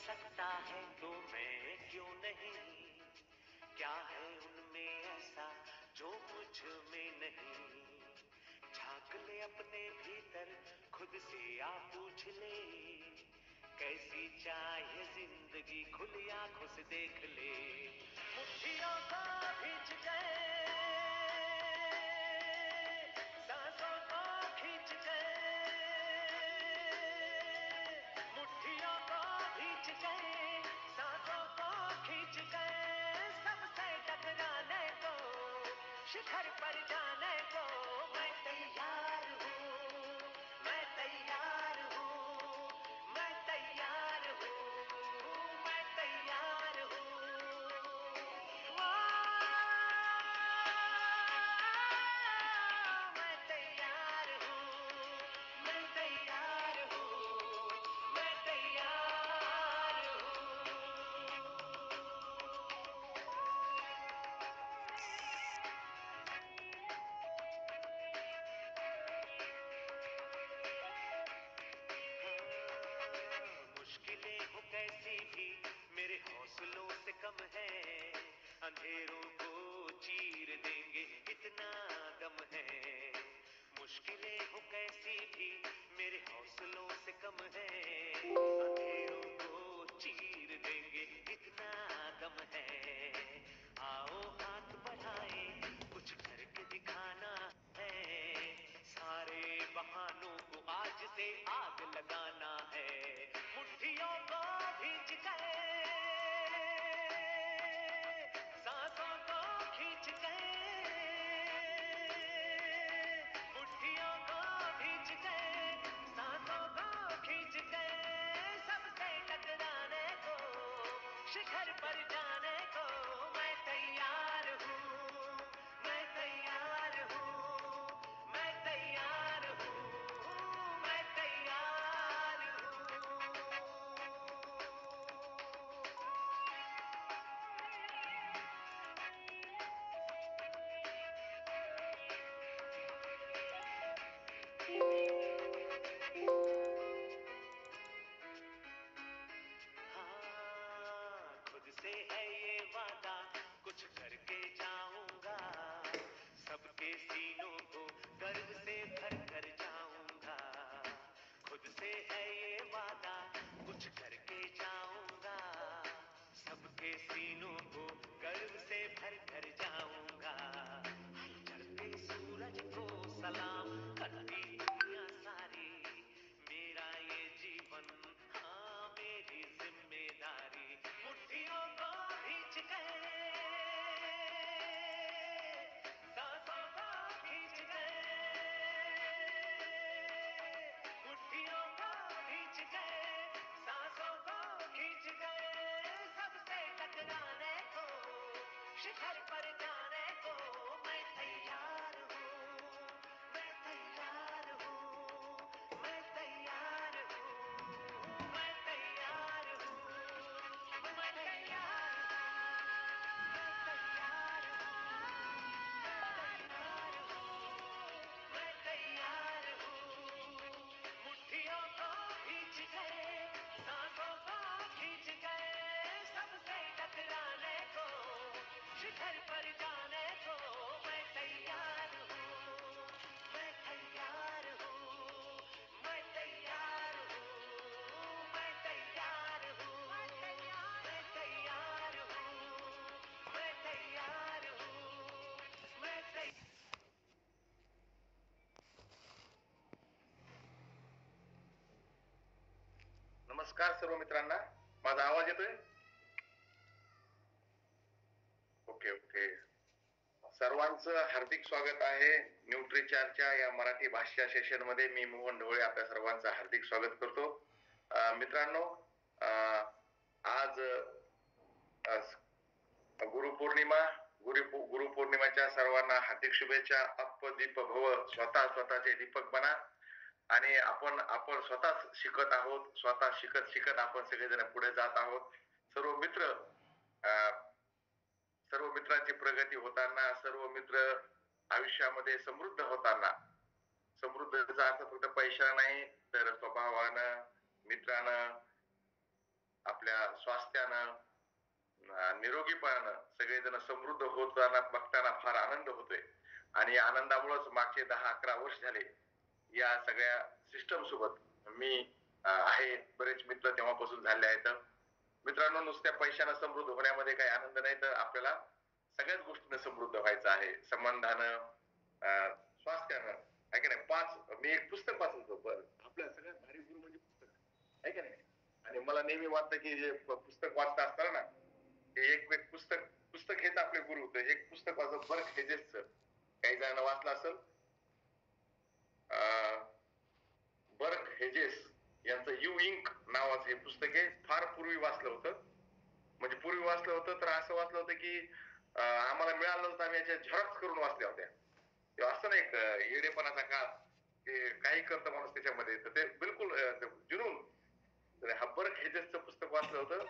सकता है तो मैं क्यों नहीं, क्या है उनमें ऐसा जो मुझ में नहीं। झांक ले अपने भीतर खुद से आ पूछ ले, कैसी चाहे जिंदगी खुली आंखों से देख ले। मुट्ठियों को भींच गए, सांसों को खींच गए, मुट्ठियों को भींच गए, सांसों को खींच गए, सबसे टकराने को, शिखर पर जाने को मैं तैयार हूँ, मैं तैयार हूँ, मैं तैयार हूँ, मैं तैयार हूँ। मैं तैयार हूँ, मैं तैयार हूँ, मैं तैयार हूँ। मुश्किलें हो कैसी भी मेरे हौसलों से कम है, अंधेरों को चीर देंगे इतना दम है। मुश्किलें हो कैसी भी मेरे हौसलों से कम है, अंधेरों को चीर देंगे इतना दम है। आओ हाथ बढ़ाए कुछ करके दिखाना है, सारे बहानों को आज से आग लगाना है। मुट्ठियों को भींच गए, सांसों को खींच गए, मुट्ठियों को भींच गए, सांसों को खींच गए, सबसे टकराने को, शिखर पर जाने को मैं तैयार हूँ, मैं तैयार हूँ, मैं तैयार हूँ, मैं तैयार हाँ, खुद से है ये वादा कुछ करके जाऊंगा, सबके सीनों को गर्व से भर कर जाऊंगा। खुद से है ये वादा कुछ करके जाऊंगा, सबके सीनों को गर्व से भर कर जाऊंगा। चढ़ते सूरज को सलाम करती दुनिया सारी, मेरा ये जीवन हाँ मेरी जिम्मेदारी। मुट्ठियों को भींच गए, सांसों को खींच गए, मुट्ठियों को भींच गए, सांसों को खींच गए, सबसे टकराने को, शिखर पर जाने को मैं तैयार हूँ, मैं तैयार हूँ, मैं तैयार हूँ, मैं तैयार हूँ, मैं तैयार मैं तैयार हूँ। मुट्ठियों को भींच गए, सांसों को खींच गए, सबसे टकराने को, शिखर पर जाने को मैं तैयार हूँ, मैं तैयार हूँ, मैं तैयार हूँ, मैं तैयार हूँ, मैं तैयार हूँ, मैं तैयार हूँ, मैं तैयार। नमस्कार सर्व मित्रांना, माझा आवाज येतोय? Okay okay. सर्वांचं हार्दिक स्वागत आहे न्यूट्रीचारच्या या मराठी भाषा सेशन मध्ये. मी मोहन ढवळे आपल्या सर्वांचं हार्दिक स्वागत करतो. मित्रांनो, आज गुरुपौर्णिमा, गुरुपौर्णिमेच्या सर्वांना हार्दिक शुभेच्छा. अप्प दीप भव, स्वतःचे दीपक बना. आणि आपण स्वतः शिकत आहोत, स्वतः शिकत आपण सगळेजण पुढे जात आहोत. सर्व मित्रांची प्रगती होताना, सर्व मित्र आयुष्यामध्ये समृद्ध होताना, समृद्धीचा अर्थ फक्त पैसा नाही तर स्वभावानं, मित्रानं, आपल्या स्वास्थ्यानं निरोगीपणानं सगळेजण समृद्ध होताना बघताना फार आनंद होतोय. आणि आनंदामुळेच मागचे 10-11 वर्ष झाले या सगळ्या सिस्टम सोबत मी आहे. बरेच मित्र तेव्हापासून झाले आहेत. मित्रांनो, नुसत्या पैशानं समृद्ध होण्यामध्ये काही आनंद नाही, तर आपल्याला सगळ्याच गोष्टीनं समृद्ध व्हायचं आहे. संबंधानं, स्वास्थ्यानं, आहे की नाही. मी एक पुस्तक वाचत होतो. आपल्या सगळ्यात भारी गुरु म्हणजे पुस्तक आहे की नाही. आणि मला नेहमी वाटतं की हे पुस्तक वाचता असताना ना, हे एक पुस्तक पुस्तक हेच आपले गुरु होते. एक पुस्तक वाचत बर्क हेजेसचं, काही जणांना वाचलं असेल. बर्क हेजेस यांचं यू इंक नावाचं हे पुस्तक आहे. फार पूर्वी वाचलं होतं. म्हणजे पूर्वी वाचलं होतं तर असं वाचलं होतं की आम्हाला मिळालं होतं, आम्ही याच्या झेरॉक्स करून वाचल्या होत्या. तेव्हा असं नाही एक येडेपणाचा काळ, ते काही करतं माणूस त्याच्यामध्ये, तर ते बिलकुल जुनून. तर हा बर्क हेजेसचं पुस्तक वाचलं होतं.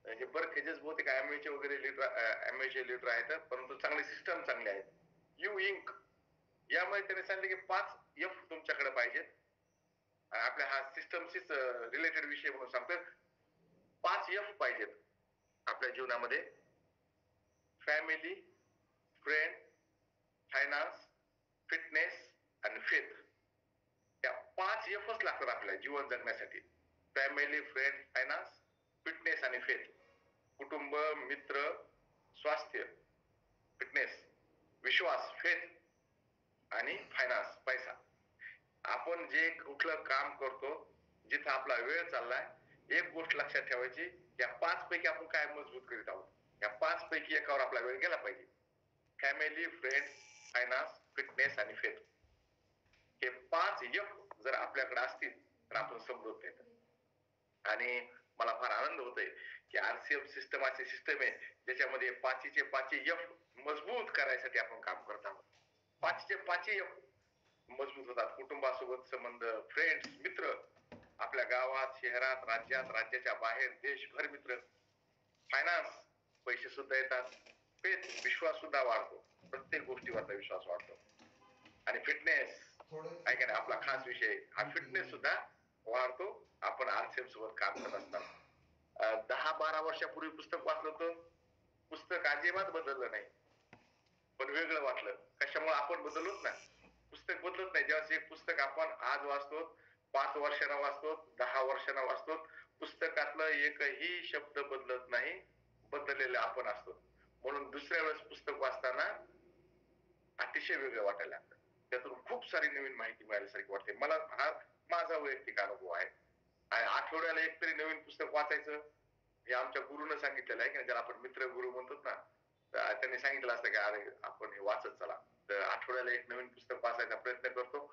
हे बर्क हेजेस बहुतेक एमएचे वगैरे लिटर, एमएचे लिटर आहेत, परंतु चांगली सिस्टम चांगली आहे. यू इंक यामुळे त्याने सांगितलं की 5 एफ तुमच्याकडे पाहिजेत. आपल्या हा सिस्टमशीच रिलेटेड विषय म्हणून सांगतो. 5 एफ पाहिजेत आपल्या जीवनामध्ये. फॅमिली, फ्रेंड, फायनान्स, फिटनेस आणि फेथ. त्या 5 एफच लागतात आपल्याला जीवन जगण्यासाठी. फॅमिली, फ्रेंड, फायनान्स, फिटनेस आणि फेथ. कुटुंब, मित्र, स्वास्थ्य, फिटनेस, विश्वास, फेथ आणि फायनान्स, पैसा. आपण जे कुठलं काम करतो, जिथं आपला वेळ चाललाय, एक गोष्ट लक्षात ठेवायची, या 5 पैकी आपण काय मजबूत करीत आहोत. या 5 पैकी एकावर आपला वेळ गेला पाहिजे. फॅमिली, फ्रेंड, फायनान्स, फिटनेस आणि फेथ. हे 5 एफ जर आपल्याकडे असतील तर आपण समृद्ध आहेत. आणि मला फार आनंद होतोय की आरसीएम सिस्टम अशी सिस्टम आहे ज्याच्यामध्ये 5चे 5 एफ मजबूत करायसाठी आपण काम करत आहोत. 5चे 5 एफ मजबूत होतात. कुटुंबासोबत संबंध, फ्रेंड्स, मित्र, आपल्या गावात, शहरात, राज्यात, राज्याच्या बाहेर, देशभर मित्र. फायनान्स, पैसे सुद्धा येतात. फेथ, विश्वास सुद्धा वाढतो. प्रत्येक गोष्टीवरचा विश्वास वाढतो. आणि फिटनेस आहे का नाही, आपला खास विषय. हा फिटनेस सुद्धा वाढतो आपण आरसीएम सोबत काम करत असताना. 10-12 वर्षापूर्वी पुस्तक वाचलं होतं. पुस्तक अजिबात बदललं नाही, पण वेगळं वाटलं. कशामुळे आपण बदललोच ना. पुस्तक बदलत नाही. जेव्हा एक पुस्तक आपण आज वाचतो, 5 वर्षांना वाचतो, 10 वर्षांना वाचतो, पुस्तकातलं एकही शब्द बदलत नाही. बदललेले आपण असतो. म्हणून दुसऱ्या वेळेस पुस्तक वाचताना अतिशय वेगळं वाटायला लागतं. त्यातून खूप सारी नवीन माहिती मिळाल्यासारखी वाटते. मला हा माझा वैयक्तिक अनुभव आहे. आणि आठवड्याला एक तरी नवीन पुस्तक वाचायचं, हे आमच्या गुरुनं सांगितलेलं आहे की ज्याला आपण मित्र गुरु म्हणतो ना, तर त्यांनी सांगितलं असतं की अरे आपण हे वाचत चला. तर आठवड्याला एक नवीन पुस्तक वाचायचा प्रयत्न करतो.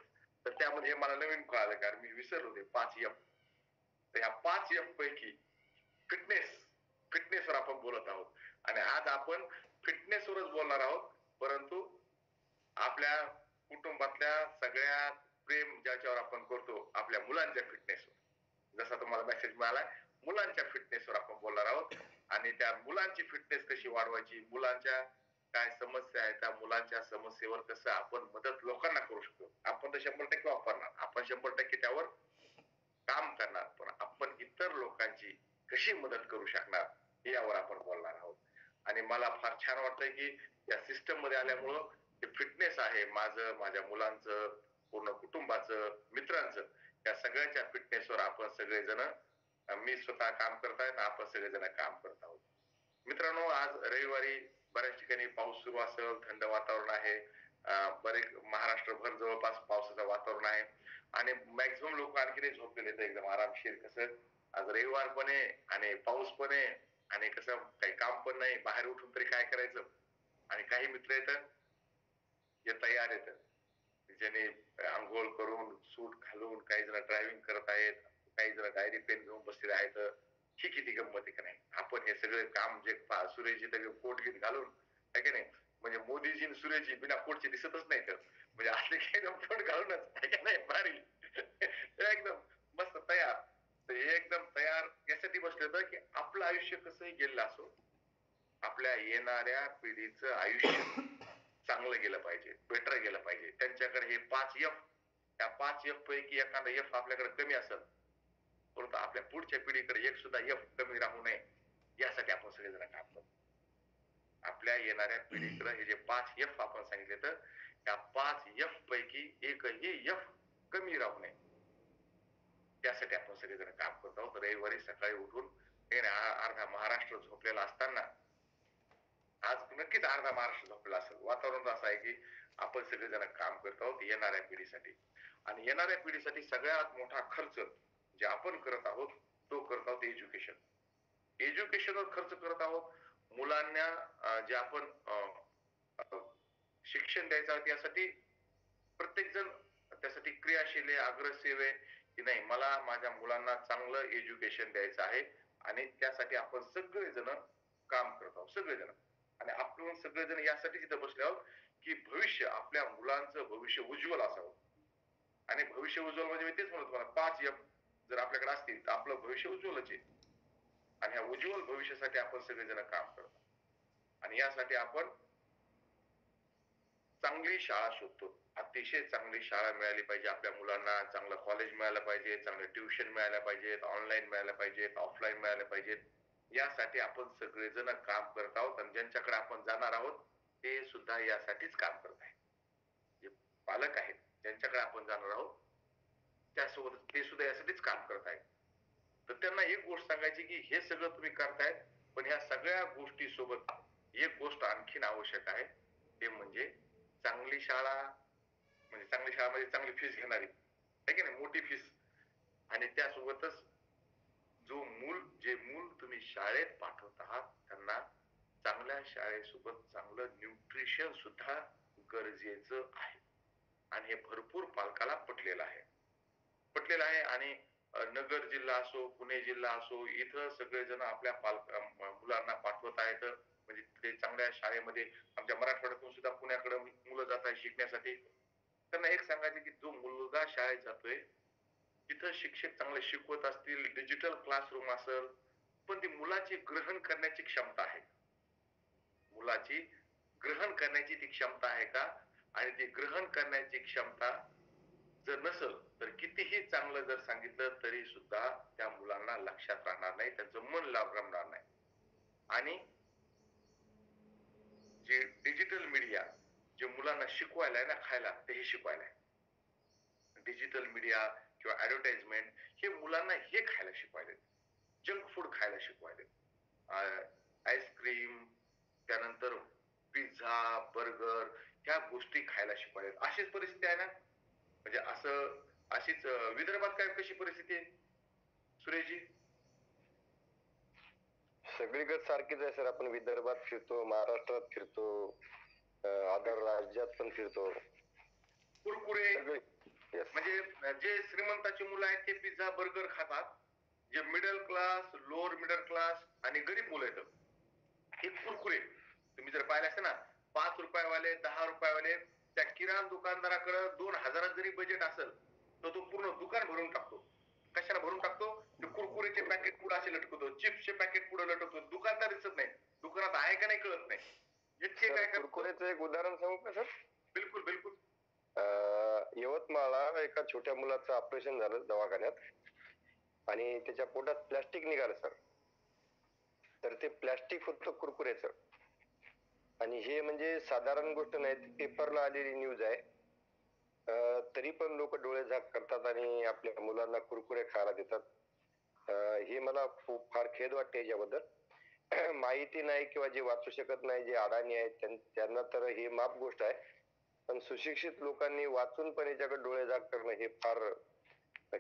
तर त्यामध्ये हे मला नवीन कळालं, कारण मी विसरलो ते 5 एफ. तर ह्या 5 एफ पैकी फिटनेस, फिटनेसवर आपण बोलत आहोत. आणि आज आपण फिटनेसवरच बोलणार आहोत, परंतु आपल्या कुटुंबातल्या सगळ्यात प्रेम ज्याच्यावर आपण करतो, आपल्या मुलांच्या फिटनेसवर. जसा तुम्हाला मेसेज मिळालाय, मुलांच्या फिटनेसवर आपण बोलणार आहोत. आणि त्या मुलांची फिटनेस कशी वाढवायची, मुलांच्या काय समस्या आहेत, त्या मुलांच्या समस्येवर कसं आपण मदत लोकांना करू शकतो. आपण तर 100% वापरणार, आपण 100% त्यावर काम करणार, पण आपण इतर लोकांची कशी मदत करू शकणार यावर आपण बोलणार आहोत. आणि मला फार छान वाटतंय की या सिस्टम मध्ये आल्यामुळं जे फिटनेस आहे माझं, माझ्या मुलांचं, पूर्ण कुटुंबाचं, मित्रांचं, या सगळ्याच्या फिटनेसवर आपण सगळेजण, मी स्वतः काम करत आहे, आपण सगळेजण काम करत आहोत. मित्रांनो, आज रविवारी बऱ्याच ठिकाणी पाऊस सुरू असेल, थंड वातावरण आहे. बरेच महाराष्ट्रभर जवळपास पावसाचं वातावरण आहे. आणि मॅक्झिमम लोक आणखी झोपलेले आहेत एकदम आरामशीर. कसं आज रविवार पण आहे आणि पाऊस पण आहे आणि कसं काही काम पण नाही, बाहेर उठून तरी काय करायचं. आणि काही मित्र येतात, जे तयार येतात, ज्याने आंघोळ करून सूट घालून, काही जण ड्रायव्हिंग करत आहेत, काही जण डायरी पेन घेऊन बसलेले आहेत. ही किती गंमत आहे का नाही. आपण हे सगळे काम जे सुरेशजी कोट गीत घालून आहे की नाही, म्हणजे मोदीजी आणि सुरेशजी बिना कोटचे दिसतच नाही. तर म्हणजे असले काही एकदम कोट घालूनच आहे का नाही, भारी एकदम मस्त तयार. तर हे एकदम तयार यासाठी बसले होतं की आपलं आयुष्य कसंही गेलं असो, आपल्या येणाऱ्या पिढीचं आयुष्य चांगलं गेलं पाहिजे, बेटर गेलं पाहिजे. त्यांच्याकडे हे 5 एफ, त्या 5 एफ पैकी एखादा एफ आपल्याकडे कमी असेल परंतु आपल्या पुढच्या पिढीकडे एक सुद्धा एफ कमी राहू नये यासाठी आपण सगळेजण काम करतो. आपल्या येणाऱ्या पिढीकडे हे जे 5 एफ आपण सांगितले तर त्या 5 एफ पैकी एकही एफ कमी राहू नये त्यासाठी आपण सगळेजण काम करत आहोत. रविवारी सकाळी उठून अर्धा महाराष्ट्र झोपलेला असताना आज नक्कीच अर्धा महाराष्ट्र झोपलेला असेल. वातावरण असं आहे की आपण सगळेजण काम करत आहोत येणाऱ्या पिढीसाठी. आणि येणाऱ्या पिढीसाठी सगळ्यात मोठा खर्च जे आपण करत आहोत तो करत आहोत एज्युकेशन. एज्युकेशनवर खर्च करत आहोत. मुलांना जे आपण शिक्षण द्यायचं आहे त्यासाठी प्रत्येक जण त्यासाठी क्रियाशील आहे, अग्रेसिव्ह आहे की नाही मला माझ्या मुलांना चांगलं एज्युकेशन द्यायचं आहे आणि त्यासाठी आपण सगळेजण काम करत आहोत सगळेजण. आणि आपण सगळेजण यासाठी तिथे बसले आहोत की भविष्य आपल्या मुलांचं भविष्य उज्ज्वल असावं. आणि भविष्य उज्ज्वल म्हणजे मी तेच म्हणतो तुम्हाला 5 एफ जर आपल्याकडे असतील तर आपलं भविष्य उज्ज्वलच आहे. आणि ह्या उज्ज्वल भविष्यासाठी आपण सगळेजण काम करतो. आणि यासाठी आपण चांगली शाळा शोधतो. अतिशय चांगली शाळा मिळाली पाहिजे आपल्या मुलांना, चांगलं कॉलेज मिळालं पाहिजे, चांगलं ट्युशन मिळालं पाहिजे, ऑनलाईन मिळालं पाहिजे, ऑफलाईन मिळालं पाहिजे. यासाठी आपण सगळेजण काम करत आहोत आणि ज्यांच्याकडे आपण जाणार आहोत ते सुद्धा यासाठीच काम करत आहेत. जे पालक आहेत ज्यांच्याकडे आपण जाणार आहोत त्यासोबत ते सुद्धा यासाठीच काम करत आहेत. तर त्यांना एक गोष्ट सांगायची की हे सगळं तुम्ही करतायत पण ह्या सगळ्या गोष्टी सोबत एक गोष्ट आणखीन आवश्यक आहे ते म्हणजे चांगली शाळा म्हणजे चांगली शाळा म्हणजे चांगली फीस घेणारी आहे की नाही मोठी फीस. आणि त्यासोबतच जे मूल तुम्ही शाळेत पाठवत आहात त्यांना चांगल्या शाळेसोबत चांगलं न्यूट्रिशन सुद्धा गरजेचं आहे. आणि हे भरपूर पालकाला पटलेलं आहे. आणि नगर जिल्हा असो पुणे जिल्हा असो इथं सगळेजण आपल्या मुलांना पाठवत आहेत. म्हणजे ते चांगल्या शाळेमध्ये आमच्या मराठवाड्यातून सुद्धा पुण्याकडे मुलं जात आहेत शिकण्यासाठी. त्यांना एक सांगायचं की जो मुलगा शाळेत जातोय तिथं शिक्षक चांगले शिकवत असतील, डिजिटल क्लासरूम असेल, पण ती मुलाची ग्रहण करण्याची क्षमता आहे. मुलाची ग्रहण करण्याची ती क्षमता आहे का? आणि ती ग्रहण करण्याची क्षमता जर नसेल तर कितीही चांगलं जर सांगितलं तरी सुद्धा त्या मुलांना लक्षात राहणार नाही, त्यांचं मन रमणार नाही. आणि जे डिजिटल मीडिया जे मुलांना शिकवायला आहे ना खायला तेही शिकवायला आहे. डिजिटल मीडिया किंवा ऍडव्हर्टाइजमेंट हे मुलांना हे खायला शिकवायले, जंक फूड खायला शिकवायले, आईस्क्रीम त्यानंतर पिझ्झा बर्गर ह्या गोष्टी खायला शिकवायले. अशीच परिस्थिती आहे ना म्हणजे अशीच विदर्भात काय कशी परिस्थिती आहे सुरेशजी? सगळीकडे सारखीच आहे सर. आपण विदर्भात फिरतो, महाराष्ट्रात फिरतो, अदर राज्यात पण फिरतो. कुरकुरे म्हणजे जे श्रीमंताची मुलं आहेत ते पिझ्झा बर्गर खातात. जे middle class lower middle class आणि गरीब मुलं आहेत हे कुरकुरे तुम्ही जर पाहिले असते ना 5 रुपयावाले 10 रुपयावाले त्या किराणा दुकानदाराकडे 2000 जरी बजेट असेल तर तो पूर्ण दुकान भरून टाकतो. कशाला भरून टाकतो? ते कुरकुरेचे पॅकेट पुढे असे लटकवतो, चिप्सचे पॅकेट पुढे लटकतो. दुकानदार दिसत नाही, दुकानात आहे का नाही कळत नाही. इतके काय कुरकुरेचं एक उदाहरण सांगू का सर? बिलकुल बिलकुल. यवतमाळला एका छोट्या मुलाचं ऑपरेशन झालं दवाखान्यात आणि त्याच्या पोटात प्लास्टिक निघालं सर. तर ते प्लास्टिक होतं कुरकुरेचं. आणि हे म्हणजे साधारण गोष्ट नाही, पेपरला आलेली न्यूज आहे. तरी पण लोक डोळे झाक करतात आणि आपल्या मुलांना कुरकुरे खायला देतात. हे मला खूप फार खेद वाटते याच्याबद्दल. माहिती नाही किंवा जे वाचू शकत नाही, जे अडाणी आहेत त्यांना तर हे माफ गोष्ट आहे, पण सुशिक्षित लोकांनी वाचून पण याच्याकडे डोळे झाक करणं हे फार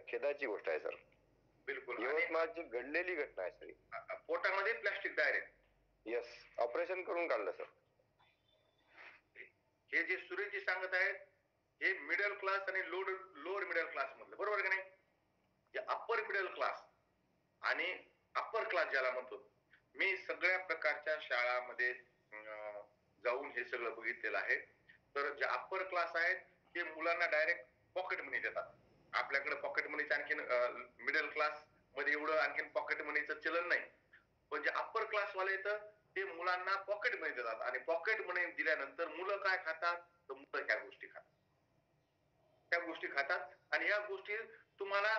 खेदाची गोष्ट आहे सर. बिलकुल. यवतमाळची घडलेली घटना आहे सर. पोटामध्ये प्लास्टिक डायरेक्ट. यस, ऑपरेशन करून काढलं सर. हे जे सुरेशजी सांगत आहेत हे मिडल क्लास आणि लोअर मिडल क्लास मधलं बरोबर का नाही? जे अप्पर मिडल क्लास आणि अप्पर क्लास ज्याला म्हणतो. मी सगळ्या प्रकारच्या शाळांमध्ये जाऊन हे सगळं बघितलेलं आहे. तर जे अप्पर क्लास आहेत ते मुलांना डायरेक्ट पॉकेट मनी देतात. आपल्याकडे पॉकेट मनीचं आणखीन मिडल क्लास मध्ये एवढं आणखीन पॉकेट मनीचं चलन नाही. पण जे अप्पर क्लास वाले तर ते मुलांना पॉकेट मनी देतात आणि पॉकेट मनी दिल्यानंतर मुलं काय खातात तर मुलं ह्या गोष्टी खातात. त्या गोष्टी खातात आणि ह्या गोष्टी तुम्हाला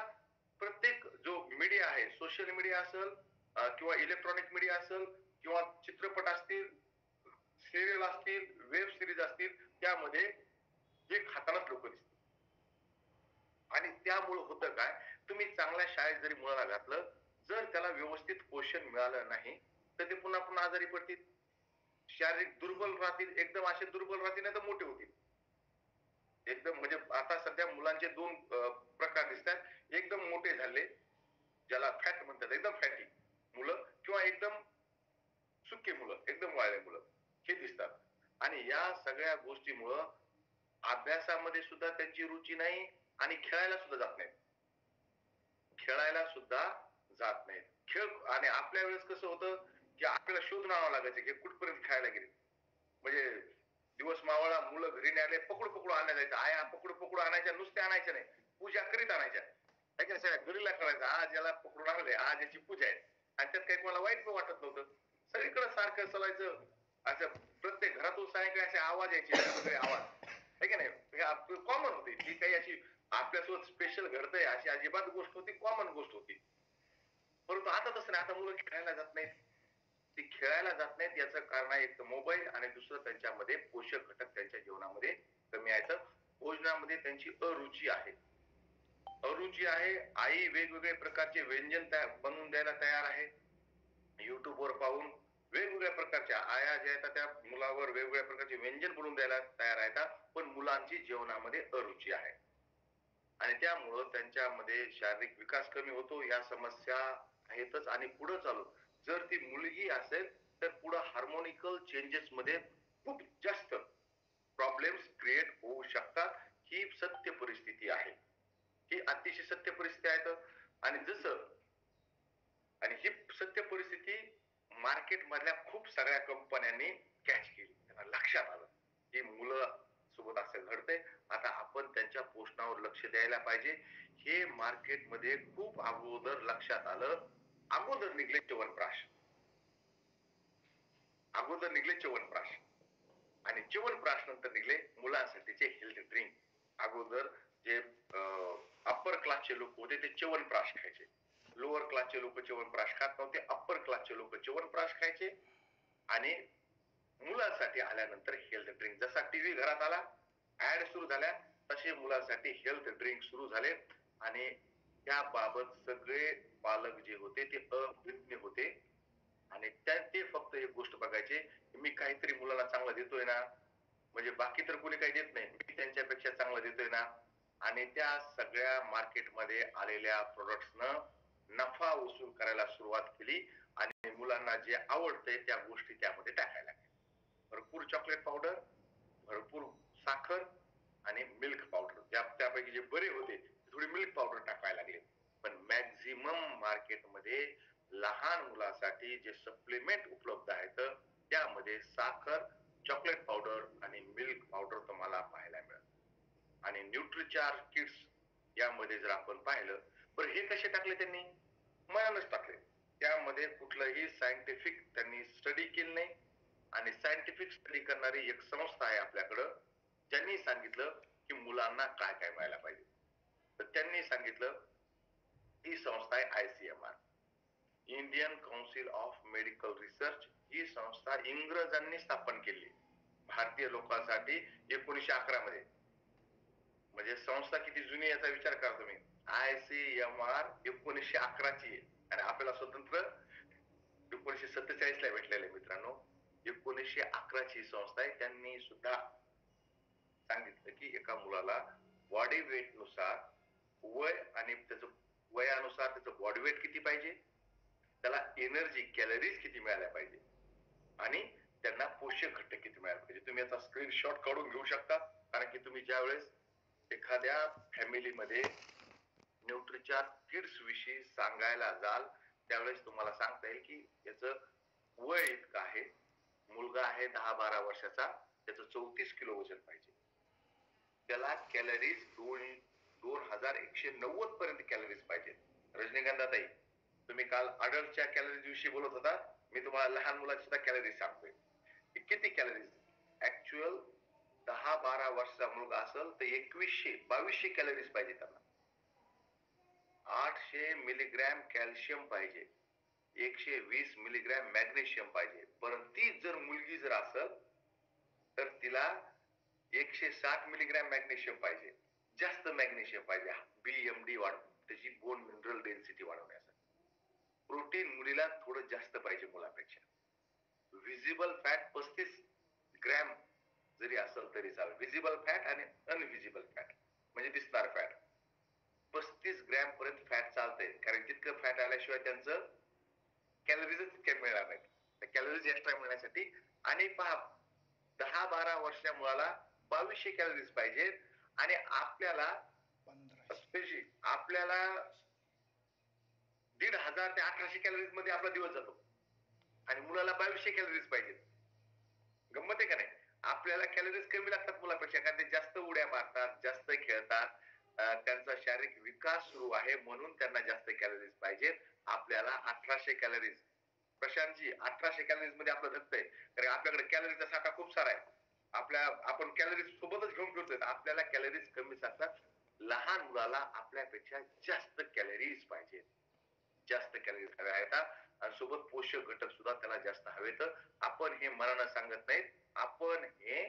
प्रत्येक जो मीडिया आहे, सोशल मीडिया असेल किंवा इलेक्ट्रॉनिक मीडिया असेल किंवा चित्रपट असतील, सिरियल असतील, वेब सिरीज असतील, त्यामध्ये हे खातानाच लोक दिसतात. आणि त्यामुळे होतं काय, तुम्ही चांगल्या शाळेत जरी मुलाला घातलं, जर त्याला व्यवस्थित पोषण मिळालं नाही तर ते पुन्हा पुन्हा आजारी पडतील, शारीरिक दुर्बल राहतील, एकदम असे दुर्बल राहतील नाही तर मोठे होतील. एकदम म्हणजे आता सध्या मुलांचे दोन प्रकार दिसतात. एकदम मोठे झाले, ज्याला फॅट म्हणतात, एकदम फॅटी मुलं, किंवा एकदम सुके मुलं, एकदम वाळले मुलं, हे दिसतात. आणि या सगळ्या गोष्टीमुळं अभ्यासामध्ये सुद्धा त्यांची रुची नाही आणि खेळायला सुद्धा जात नाहीत. खेळायला सुद्धा जात नाहीत. खेळ आणि आपल्या वेळेस कसं होतं की आपल्याला शोधून आणावं लागायचं की कुठपर्यंत खेळायला गेले. म्हणजे दिवस मावळा, मुलं घरी नाही आले, पकडू पकडू आणल्या जायचं. आया पकडू पकडू आणायच्या, नुसते आणायच्या नाही, पूजा करीत आणायच्या. सगळ्या घरीला करायचं, आज याला पकडून आणले, आज याची पूजा आहे. आणि त्यात काही कोणाला वाईट पण वाटत नव्हतं. सगळीकडे सारखं चालायचं. असं प्रत्येक घरातून सायंकाळी असे आवाज यायचे, वेगवेगळे आवाज, आहे की नाही, हे कॉमन होती. ती काही अशी आपल्यासोबत स्पेशल घडतंय अशी अजिबात गोष्ट होती, कॉमन गोष्ट होती. परंतु आता तसं नाही. आता मुलं खेळायला जात नाहीत. ती खेळायला जात नाहीत याचं कारण आहे एक तर मोबाईल, आणि दुसरं त्यांच्यामध्ये पोषक घटक त्यांच्या जीवनामध्ये कमी आहेत. भोजनामध्ये त्यांची अरुची आहे. अरुची आहे. आई वेगवेगळे प्रकारचे व्यंजन बनवून द्यायला तयार आहे. युट्यूबवर पाहून वेगवेगळ्या प्रकारच्या आया ज्या आहेत त्या मुलावर वेगवेगळ्या प्रकारचे व्यंजन बनवून द्यायला तयार आहेत. पण मुलांची जेवणामध्ये अरुची आहे आणि त्यामुळं त्यांच्यामध्ये शारीरिक विकास कमी होतो. या समस्या आहेतच. आणि पुढे चालून जर ती मुलगी असेल तर पुढे हार्मोनिकल चेंजेस मध्ये खूप जास्त प्रॉब्लेम्स क्रिएट होऊ शकतात. ही सत्य परिस्थिती आहे. ही अतिशय सत्य परिस्थिती आहे. आणि जसं आणि ही सत्य परिस्थिती मार्केट मधल्या खूप सगळ्या कंपन्यांनी कॅच केली. त्यांना लक्षात आलं की मुलं सोबत असं घडतंय, आता आपण त्यांच्या पोषणावर लक्ष द्यायला पाहिजे. हे मार्केटमध्ये खूप अगोदर लक्षात आलं. अगोदर निघले च्यवनप्राश, अगोदर निघले च्यवनप्राश, आणि च्यवनप्राश नंतर निघले मुलांसाठीचे हेल्थ ड्रिंक. अगोदर जे अप्पर क्लासचे लोक होते ते च्यवनप्राश खायचे, लोअर क्लासचे लोक च्यवनप्राश खात नव्हते, अप्पर क्लासचे लोक च्यवनप्राश खायचे. आणि मुलांसाठी आल्यानंतर हेल्थ ड्रिंक, जसा टीव्ही घरात आला, ऍड सुरू झाल्या, तसे मुलांसाठी हेल्थ ड्रिंक सुरू झाले. आणि त्याबाबत सगळे पालक जे होते ते अभिज्ञ होते. आणि ते फक्त एक गोष्ट बघायचे की मी काहीतरी मुलाला चांगलं देतोय ना, म्हणजे बाकी तर कोणी काही देत नाही, मी त्यांच्यापेक्षा चांगलं देतोय ना. आणि त्या सगळ्या मार्केटमध्ये आलेल्या प्रोडक्ट्सनं नफा वसूल करायला सुरुवात केली. आणि मुलांना जे आवडतंय त्या गोष्टी त्यामध्ये टाकायला लागल्या. भरपूर चॉकलेट पावडर, भरपूर साखर आणि मिल्क पावडर, त्यापैकी जे बरे होते थोडी मिल्क पावडर टाकायला लागले. पण मॅक्झिमम मार्केटमध्ये लहान मुलासाठी जे सप्लिमेंट उपलब्ध आहेत त्यामध्ये साखर, चॉकलेट पावडर आणि मिल्क पावडर तुम्हाला पाहायला मिळेल. आणि न्यूट्रीचार्ज किट्स यामध्ये जर आपण पाहिलं तर हे कसे टाकले त्यांनी, मनानच टाकले. त्यामध्ये कुठलंही सायंटिफिक त्यांनी स्टडी केलं नाही. आणि सायंटिफिक स्टडी करणारी एक संस्था आहे आपल्याकडं, ज्यांनी सांगितलं की मुलांना काय काय मिळायला पाहिजे. तर त्यांनी सांगितलं, ही संस्था आहे ICMR, Indian council of medical research. ही संस्था इंग्रजांनी स्थापन केली भारतीय लोकांसाठी 1911 मध्ये. म्हणजे संस्था किती जुनी याचा विचार करा तुम्ही. ICMR 1911 ची आहे आणि आपल्याला स्वतंत्र 1947 ला भेटलेले मित्रांनो. 1911 ची संस्था आहे. त्यांनी सुद्धा सांगितलं की एका मुलाला बॉडी वेट नुसार, वय आणि त्याचं वयानुसार त्याचं बॉडी वेट किती पाहिजे, त्याला एनर्जी कॅलरीज किती मिळाल्या पाहिजे, आणि त्यांना पोषक घटक किती मिळाले पाहिजे. तुम्ही याचा स्क्रीनशॉट काढून घेऊ शकता. कारण की तुम्ही ज्यावेळेस एखाद्या फॅमिलीमध्ये न्यूट्रीचार्ज किड्स विषयी सांगायला जाल त्यावेळेस तुम्हाला सांगता येईल की याचं वय इतकं आहे, मुलगा आहे 10-12 वर्षाचा, त्याचं 34 किलो वजन पाहिजे, त्याला कॅलरीज 2190 पर्यंत कॅलरीज पाहिजे. रजनीकांताताई, तुम्ही काल अडल्टच्या कॅलरीज विषयी बोलत होता, मी तुम्हाला लहान मुलाची सुद्धा कॅलरीज सांगतोय. किती कॅलरीज ऍक्च्युअल 10-12 वर्षाचा मुलगा असेल तर 2100-2200 कॅलरीज पाहिजे त्यांना. 500 मिलीग्रॅम कॅल्शियम पाहिजे, 120 मिलीग्रॅम मॅग्नेशियम पाहिजे. परंतु तीच जर मुलगी जर असेल तर तिला 160 मिलीग्रॅम मॅग्नेशियम पाहिजे, जास्त मॅग्नेशियम पाहिजे BMD त्याची बोन मिनरल डेन्सिटी वाढवण्यासाठी. प्रोटीन मुलीला थोडं जास्त पाहिजे मुलापेक्षा. व्हिजिबल फॅट 35 ग्रॅम जरी असेल तरी चालेल. व्हिजिबल फॅट आणि अनव्हिजिबल फॅट म्हणजे दिसणार फॅट 35 ग्रॅम पर्यंत फॅट चालतंय, कारण तितकं फॅट आल्याशिवाय त्यांचं कॅलरीज तितक्या मिळणार नाहीत. कॅलरीज एक्स्ट्रा मिळण्यासाठी आणि पहा 10-12 वर्षाच्या मुलाला 2200 कॅलरीज पाहिजेत आणि आपल्याला 1500 ते 1800 कॅलरीज मध्ये आपला दिवस जातो आणि मुलाला 2200 कॅलरीज पाहिजेत. गंमत आहे का नाही? आपल्याला कॅलरीज कमी लागतात मुलापेक्षा, कारण ते जास्त उड्या मारतात, जास्त खेळतात, त्यांचा शारीरिक विकास सुरू आहे म्हणून त्यांना जास्त कॅलरीज पाहिजेत. आपल्याला 1800 कॅलरीज. प्रशांतजी 1800 कॅलरीज मध्ये आपलं धकतंय, कारण आपल्याकडे कॅलरीजचा साठा खूप सारा आहे. आपण कॅलरीज सोबतच घेऊन फिरतोय. आपल्याला कॅलरीज कमी लागतात. लहान मुलाला आपल्यापेक्षा जास्त कॅलरीज पाहिजेत, जास्त कॅलरीज हव्या आहेत आणि सोबत पोषक घटक सुद्धा त्याला जास्त हवेत. आपण हे मनानं सांगत नाहीत, आपण हे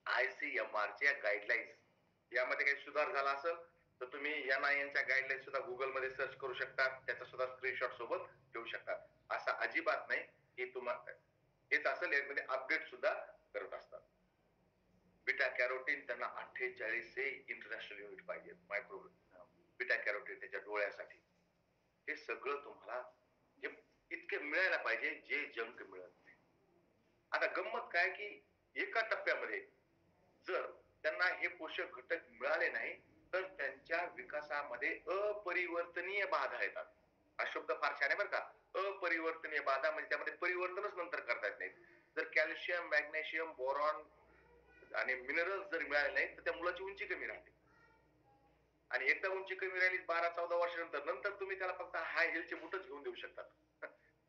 ICMR च्या गाईडलाईन्स यामध्ये काही सुधार झाला असेल तर तुम्ही NIN च्या गाईडलाईन्स सुद्धा गुगल मध्ये सर्च करू शकता, त्याचा सुद्धा स्क्रीनशॉट सोबत ठेवू शकता. असं अजिबात नाही की तुम्हाला हेच असेल, यामध्ये अपडेट सुद्धा करत असतात. बीटा कॅरोटीन त्यांना 48 इंटरनॅशनल युनिट पाहिजे मायक्रो बीटा कॅरोटीन त्याच्या डोळ्यासाठी. हे सगळं तुम्हाला इतके मिळायला पाहिजे जे जंक मिळत नाही. आता गंमत काय की एका टप्प्यामध्ये जर त्यांना हे पोषक घटक मिळाले नाही तर त्यांच्या विकासामध्ये अपरिवर्तनीय बाधा येतात. हा शब्द फार छान आहे बरं का. अपरिवर्तनीय बाधा म्हणजे त्यामध्ये परिवर्तनच नंतर करता येत नाही. जर कॅल्शियम, मॅग्नेशियम, बोरॉन आणि मिनरल्स जर मिळाले नाही तर त्या मुलाची उंची कमी राहते. आणि एकदा उंची कमी राहिली 12-14 वर्षानंतर तुम्ही त्याला फक्त हाय हिलचे बूटच घेऊन देऊ शकतात.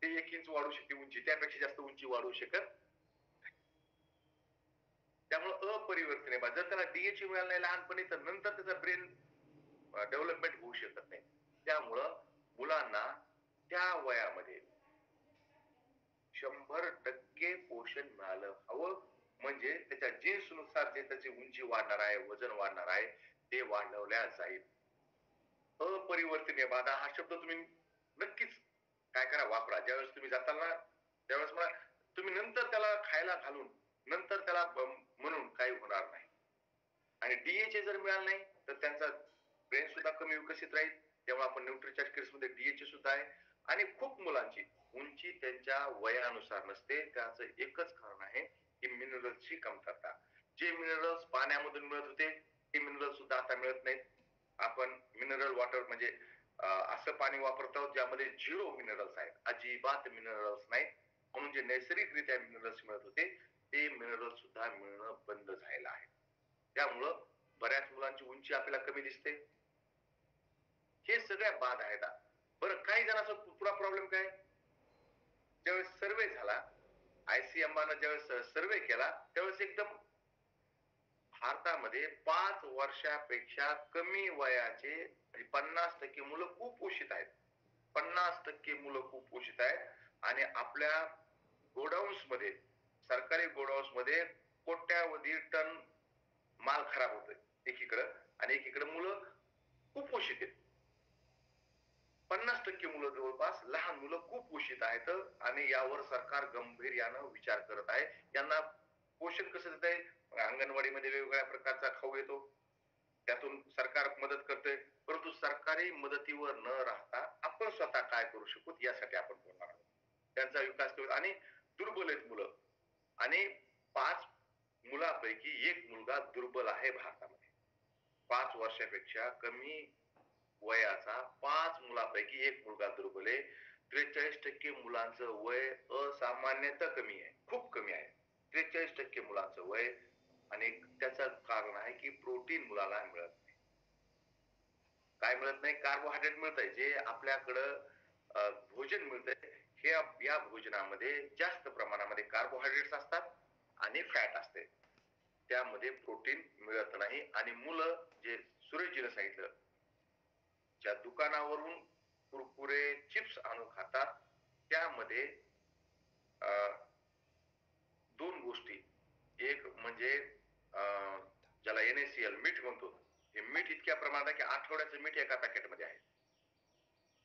ते 1 इंच वाढू शकते उंची, त्यापेक्षा जास्त उंची वाढू शकत. त्यामुळे अपरिवर्तनीय बाधा. जर त्याला DHA मिळालं नाही लहानपणी तर नंतर त्याचा ब्रेन डेव्हलपमेंट होऊ शकत नाही. त्यामुळं मुलांना त्या वयामध्ये 100% पोषण मिळालं हवं, म्हणजे त्याच्या जीन्स नुसार जे त्याची उंची वाढणार आहे, वजन वाढणार आहे ते वाढवल्या जाईल. अपरिवर्तनीय बाधा हा शब्द तुम्ही नक्कीच काय करा वापरा. ज्यावेळेस तुम्ही जाताल ना त्यावेळेस मला तुम्ही नंतर त्याला खायला घालून नंतर त्याला म्हणून काही होणार नाही. आणि DHA जर मिळालं नाही तर त्यांचा ब्रेन सुद्धा कमी विकसित राहील. तेव्हा आपण न्यूट्रिचार्ज किट्स मध्ये DHA सुद्धा आहे. आणि खूप मुलांची उंची त्यांच्या वयानुसार नसते. त्याचं एकच कारण आहे की मिनरल्सची कमतरता. जे मिनरल्स पाण्यामधून मिळत होते ते मिनरल सुद्धा आता मिळत नाहीत. आपण मिनरल वॉटर म्हणजे असं पाणी वापरतो ज्यामध्ये 0 मिनरल्स आहेत, अजिबात मिनरल्स नाहीत. म्हणून जे नैसर्गिकरित्या मिनरल्स मिळत होते ते मिनरल्स सुद्धा मिळणं बंद झालेलं आहे. त्यामुळं बऱ्याच मुलांची उंची आपल्याला कमी दिसते. हे सगळ्या बाद आहेत. बरं काही जणांचा पुरा प्रॉब्लेम काय, ज्यावेळेस सर्वे झाला ICMR ज्यावेळेस सर्वे केला त्यावेळेस एकदम भारतामध्ये 5 वर्षापेक्षा कमी वयाचे 50% मुलं कुपोषित आहेत. 50% मुलं कुपोषित आहेत आणि आपल्या गोडाऊन्स मध्ये, सरकारी गोडाऊन्स मध्ये कोट्यावधी टन माल खराब होतोय एकीकडं, आणि एकीकडे मुलं कुपोषित आहेत. 50% मुलं जवळपास लहान मुलं कुपोषित आहेत आणि यावर सरकार गंभीर्यानं विचार करत आहे. यांना पोषण कसं देत आहे? अंगणवाडीमध्ये वेगवेगळ्या प्रकारचा खाऊ येतो, त्यातून सरकार मदत करते. परंतु सरकारी मदतीवर न राहता आपण स्वतः काय करू शकू यासाठी आपण बोलणार आहोत. त्यांचा विकास करू. आणि दुर्बल आहेत मुलं, आणि 5 मुलापैकी 1 मुलगा दुर्बल आहे भारतामध्ये. 5 वर्षापेक्षा कमी वयाचा 5 मुलापैकी 1 मुलगा दुर्बल आहे. 43% मुलांचं वय असामान्यतः कमी आहे, खूप कमी आहे. 43% मुलांचं वय. आणि त्याचं कारण आहे की प्रोटीन मुलाला मिळत नाही. काय मिळत नाही? कार्बोहायड्रेट मिळतंय. जे आपल्याकडं भोजन मिळतंय हे या भोजनामध्ये जास्त प्रमाणामध्ये कार्बोहायड्रेट्स असतात आणि फॅट असते. त्यामध्ये प्रोटीन मिळत नाही आणि मुलं जे सुरेशजीने सांगितलं ज्या दुकानावरून कुरकुरे चिप्स आणून खातात त्यामध्ये दोन गोष्टी, एक म्हणजे ज्याला NaCl मीठ म्हणतो, हे मीठ इतक्या प्रमाणात आहे की आठवड्याचं मीठ एका पॅकेटमध्ये आहे.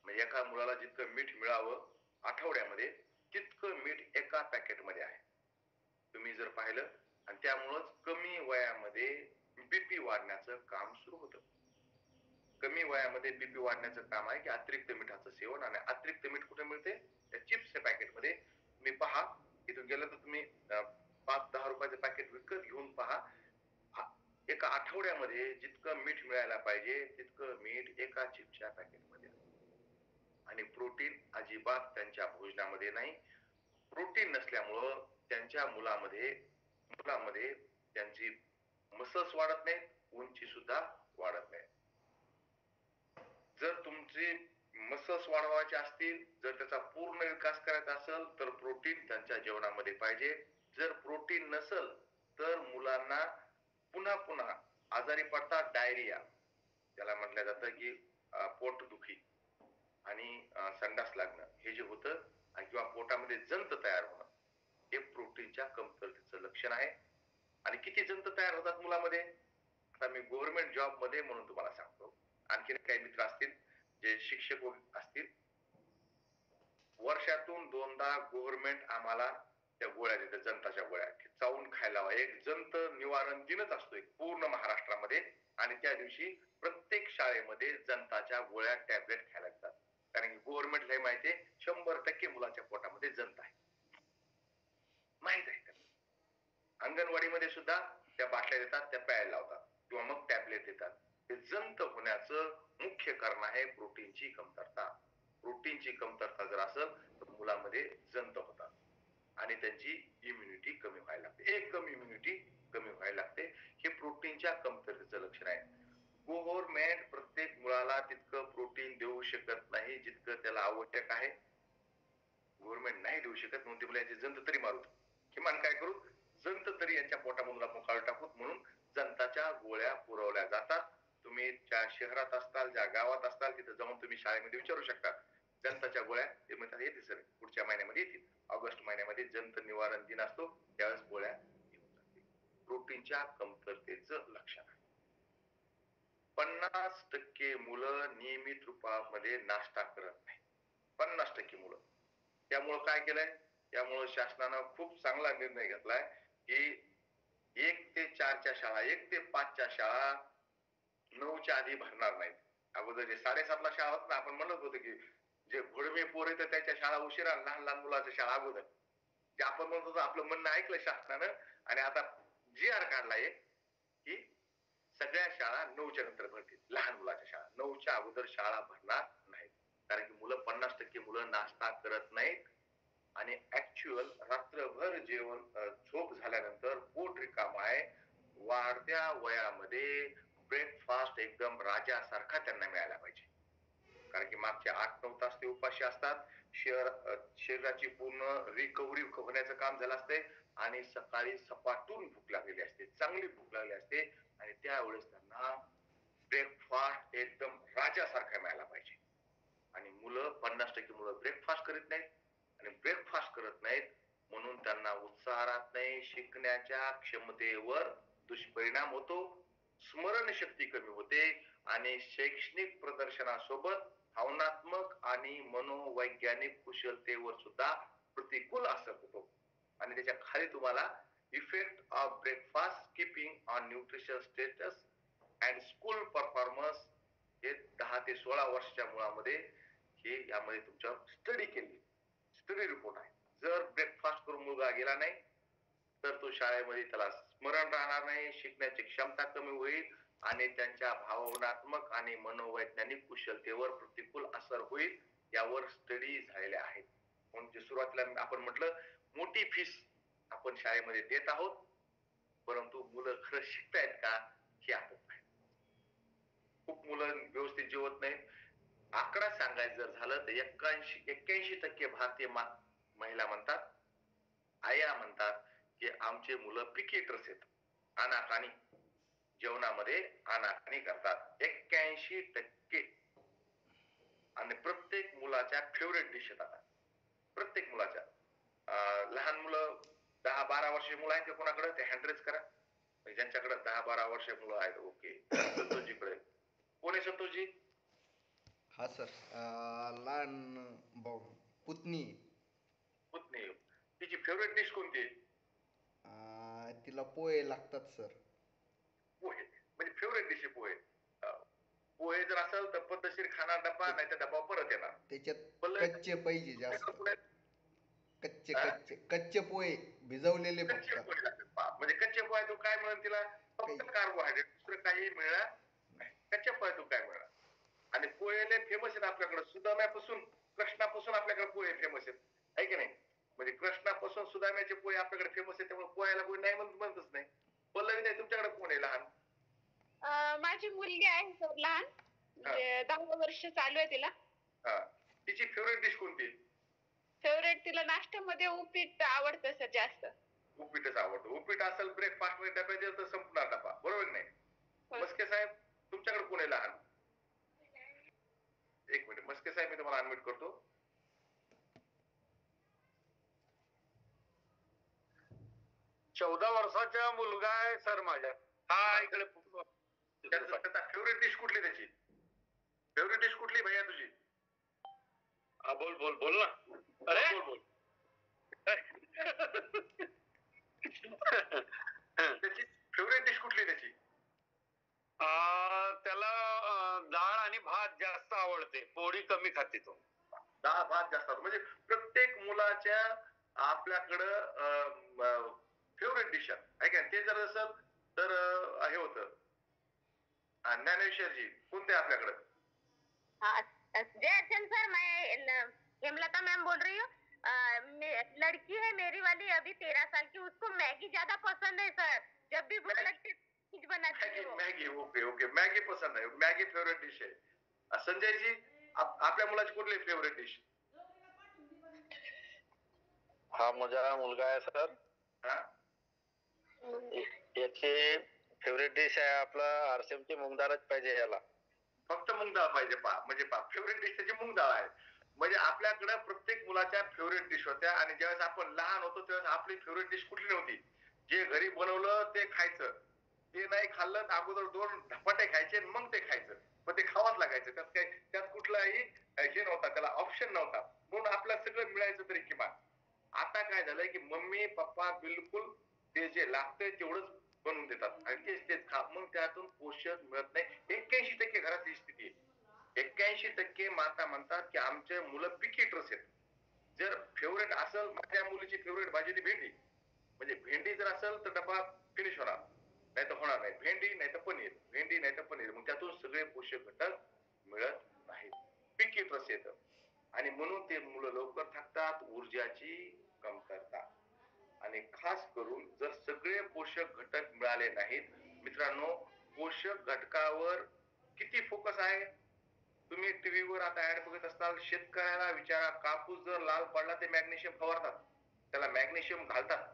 म्हणजे एका मुलाला जितकं मीठ मिळावं आठवड्यामध्ये तितकं मीठ एका पॅकेटमध्ये आहे. तुम्ही जर पाहिलं, आणि त्यामुळंच कमी वयामध्ये बीपी वाढण्याचं काम सुरू होतं. कमी वयामध्ये बीपी वाढण्याचं काम आहे की अतिरिक्त मिठाचं सेवन, आणि अतिरिक्त मीठ कुठे मिळते? त्या चिप्सच्या पॅकेटमध्ये. तुम्ही पहा, इथून गेलं तर तुम्ही 5-10 रुपयाचं पॅकेट विकत घेऊन पहा, एका आठवड्यामध्ये जितकं मीठ मिळायला पाहिजे तितकं मीठ एका चिप्सच्या पॅकेटमध्ये आहे. आणि प्रोटीन अजिबात त्यांच्या भोजनामध्ये नाही. प्रोटीन नसल्यामुळं त्यांच्या मुलामध्ये त्यांची मसल्स वाढत नाहीत, उंची सुद्धा वाढत नाही. जर तुमची मसल्स वाढवायचे असतील, जर त्याचा पूर्ण विकास करायचा असेल तर प्रोटीन त्यांच्या जेवणामध्ये पाहिजे. जर प्रोटीन नसेल तर मुलांना पुन्हा पुन्हा आजारी पडतात. डायरिया त्याला म्हटलं जातं की पोटदुखी आणि संडास लागणं हे जे होतं, किंवा पोटामध्ये जंत तयार होणं, हे प्रोटीनच्या कमतरतेचं लक्षण आहे. आणि किती जंत तयार होतात मुलामध्ये? आता मी गव्हर्नमेंट जॉब मध्ये म्हणून तुम्हाला सांगतो, आणखी काही मित्र असतील जे शिक्षक असतील, वर्षातून 2दा गव्हर्नमेंट आम्हाला त्या गोळ्या देते, जंताच्या गोळ्या चावून खायला हवा. एक जंत निवारण दिनच असतो एक पूर्ण महाराष्ट्रामध्ये, आणि त्या दिवशी प्रत्येक शाळेमध्ये जंताच्या गोळ्या टॅबलेट खायला लागतात. कारण की गव्हर्नमेंटला हे माहिती आहे 100% मुलाच्या पोटामध्ये जंत आहे, माहित आहे. अंगणवाडीमध्ये सुद्धा त्या बाटल्या देतात, त्या प्यायला लावतात किंवा मग टॅबलेट देतात. हे जंत होण्याचं मुख्य कारण आहे प्रोटीनची कमतरता. प्रोटीनची कमतरता जर असेल तर मुलामध्ये जंत होतात आणि त्यांची इम्युनिटी कमी व्हायला लागते, एकदम इम्युनिटी कमी व्हायला लागते. हे प्रोटीनच्या कमतरतेचं लक्षण आहे. गव्हर्नमेंट प्रत्येक मुलाला तितकं प्रोटीन देऊ शकत नाही जितकं त्याला आवश्यक आहे. गव्हर्नमेंट नाही देऊ शकत, म्हणून ते मुलांचे जंत तरी मारू, किमान काय करू, जंत तरी यांच्या पोटामधून आपण काढून टाकू म्हणून जंताच्या गोळ्या पुरवल्या जातात. तुम्ही ज्या शहरात असताल, ज्या गावात असताल, तिथे जाऊन तुम्ही शाळेमध्ये विचारू शकता जंताच्या गोळ्या, ते म्हणतात येते सर, पुढच्या महिन्यामध्ये येतील. ऑगस्ट महिन्यामध्ये जंत निवारण दिन असतो, त्यावेळेस गोळ्या येऊन जातील. प्रोटीनच्या कमतरतेचं लक्षण आहे. 50% मुलं नियमित रूपामध्ये नाश्ता करत नाही. 50% मुलं. त्यामुळं काय केलंय, त्यामुळं शासनानं खूप चांगला निर्णय घेतलाय की 1 ते 4च्या शाळा, 1 ते 5च्या शाळा 9च्या आधी भरणार नाहीत. अगोदर जे 7:30ला शाळा होत ना, आपण म्हणत होतो की जे घोडमे पोर येतं त्याच्या शाळा उशिरा, लहान लहान मुलाच्या शाळा अगोदर, जे आपण म्हणत होतो, आपलं म्हणणं ऐकलं शासनानं. आणि आता GR काढला एक की सगळ्या शाळा 9च्या नंतर भरतील. लहान मुलाच्या शाळा 9च्या अगोदर शाळा भरणार नाहीत. कारण की मुलं 50% मुलं नाश्ता करत नाहीत, आणि ऍक्च्युअल रात्रभर जेवण, झोप झाल्यानंतर पोट रिकाम आहे. वाढत्या वयामध्ये ब्रेकफास्ट एकदम राजासारखा त्यांना मिळायला पाहिजे. कारण की मागचे 8-9 तास ते उपाशी असतात. शरीराची पूर्ण रिकव्हरी होण्याचं काम झालं असते, आणि सकाळी सपाटून भूक लागलेली असते, चांगली भूक लागली असते, आणि त्यावेळेस त्यांना ब्रेकफास्ट एकदम राजासारखा मिळायला पाहिजे. आणि मुलं 50% मुलं ब्रेकफास्ट करीत नाहीत, आणि ब्रेकफास्ट करत नाहीत म्हणून त्यांना उत्साह राहत नाही, शिकण्याच्या क्षमतेवर दुष्परिणाम होतो, स्मरणशक्ती कमी होते, आणि शैक्षणिक प्रदर्शनासोबत भावनात्मक आणि मनोवैज्ञानिक कुशलतेवर सुद्धा प्रतिकूल असर होतो. आणि त्याच्या खाली तुम्हाला effect of breakfast skipping on nutrition status and school performance, हे 10 ते 16 वर्षाच्या मुलामध्ये हे यामध्ये तुमच्यावर स्टडी रिपोर्ट आहे. जर ब्रेकफास्ट करून मुलगा गेला नाही तर तो शाळेमध्ये त्याला स्मरण राहणार नाही, शिकण्याची क्षमता कमी होईल, आणि त्यांच्या भावनात्मक आणि मनोवैज्ञानिक कुशलतेवर प्रतिकूल असर होईल. यावर स्टडी झालेले आहेत. म्हणजे सुरुवातीला आपण म्हटलं, मोठी फीस आपण शाळेमध्ये देत आहोत, परंतु मुलं खरं शिकतायत का हे आपण पाहिजे. खूप मुलं व्यवस्थित जेवत नाहीत. आकडा सांगायचं जर झालं तर 81% भारतीय महिला म्हणतात, आया म्हणतात की आमचे मुलं पिकी ईटर्स आहेत, अनाकानी जेवणामध्ये अनाकानी करतात. 81%. आणि प्रत्येक मुलाच्या फेवरेट डिश आहेत आता. प्रत्येक मुलाच्या. लहान मुलं 10-12 वर्षाची मुलं आहेत का कोणाकडे ते हँड रेज करा. ज्यांच्याकडे 10-12 वर्ष मुलं आहेत. ओके. संतोषजीकडे. कोण आहे संतोषजी? हा सर, लहान भाऊ पुतणी. पुतणी. तिची फेवरेट डिश कोणती आहे? तिला पोहे लागतात सर. पोहे. म्हणजे फेवरेट डिश आहे पोहे. पोहे जर असेल तर पद्धतशीर खाणार डब्बा, नाही तर डब्बा परत येणार. त्याच्यात कच्चे पाहिजे जास्त. कच्चे पोहे भिजवलेले फक्त. कच्चे पोहे लागतात. म्हणजे कच्चे पोहे तू काय मिळेल तिला? फक्त कार्बोहायड्रेट, दुसरं काही मिळणार नाही. कच्चे पोहे तू काय मिळणार? आणि पोहेले फेमस आहेत आपल्याकडे. सुदाम्यापासून कृष्णापासून आपल्याकडे पोहे फेमस आहेत, आहे की नाही? म्हणजे कृष्णापासून सुदाम्याचे पोहे आपल्याकडे फेमस आहेत. त्यामुळे पोह्याला कोणी नाही म्हणतच नाही. पल्लवी नाही, तुमच्याकडे कोण आहे लहान? माझी मुलगी आहे सर लहान, म्हणजे 10 वर्ष चालू आहे तिला. तिची फेवरेट डिश कोणती? फेवरेट तिला नाश्त्यामध्ये उपीट आवडतं सर जास्त. उपीटच आवडतं. उपीट असेल ब्रेकफास्ट मध्ये डब्यात दिलं तर संपणार डबा, बरोबर नाही? मस्के साहेब, तुमच्याकडे कोण आहे लहान? एक मिनिट, मस्के साहेब मी तुम्हाला अनम्यूट करतो. चौदा वर्षाचा मुलगा आहे सर माझ्या. हा, इकडे. त्याचा फेवरेट डिश कुठली त्याची? फेवरेट डिश कुठली भैया तुझी? बोल बोल बोल ना. अरे बोल बोल. त्याची फेवरेट डिश कुठली त्याची? त्याला डाळ आणि भात जास्त आवडते, पोळी कमी खाते तो. डाळ भात जास्त. म्हणजे प्रत्येक मुलाच्या आपल्याकडं फेवरेट डिश आहे का? ते जर असेल तर हे होतं. ज्ञानेश्वरजी कोणते आपल्याकडं? जय अर्चन सर, मैं हेमलता मैम बोल रही हूँ. लड़की है मेरी वाली, अभी 13 साल की. उसको मैगी ज्यादा पसंद है सर. जब भी भूख लगती है बनाती है वो. मॅगी. Okay okay. मॅगी पसंद आहे. मॅगी फेवरेट डिश आहे. संजयजी, आपल्या मुलाची कुठली फेवरेट डिश? हा माझा मुलगा आहे सर. याची फेवरेट डिश आहे आपला आरसेमची मूग डाळच पाहिजे याला. फक्त मूग डाळ पाहिजे. म्हणजे फेवरेट डिश त्याची मूग डाळ आहे. म्हणजे आपल्याकडे प्रत्येक मुलाच्या फेवरेट डिश होत्या. आणि ज्यावेळेस आपण लहान होतो त्यावेळेस आपली फेवरेट डिश कुठली नव्हती. जे घरी बनवलं ते खायचं. ते नाही खाल्लं तर अगोदर 2 धपाटे खायचे मग ते खायचं. पण ते खावाच लागायचं. त्यात कुठलाही हे नव्हता, त्याला ऑप्शन नव्हता. म्हणून आपल्याला सगळं मिळायचं तरी किमान. आता काय झालंय की मम्मी पप्पा बिलकुल ते जे लागतंय तेवढंच बनवून देतात आणि तेच खा. मग त्यातून पोषक मिळत नाही. 81% घरातली स्थिती आहे. 81% माता म्हणतात की आमचे मुलं पिकी ईटर्स आहेत. जर फेवरेट असेल, माझ्या मुलीची फेवरेट भाजी ती भेंडी. म्हणजे भेंडी जर असेल तर डबा फिनिश होणार, नाही तर होणार नाही. भेंडी नाही तर पनीर, भेंडी नाही तर पनीर. मग त्यातून सगळे पोषक घटक मिळत नाहीत. पिकी ईटर्स येतं. आणि म्हणून ते मुलं लवकर थकतात, ऊर्जाची कमतरता. आणि खास करून जर सगळे पोषक घटक मिळाले नाहीत, मित्रांनो, पोषक घटकावर किती फोकस आहे? तुम्ही टीव्हीवर आता ऍड बघत असताल. शेतकऱ्याला विचारा, कापूस जर लाल पडला ते मॅग्नेशियम फवारतात, त्याला मॅग्नेशियम घालतात.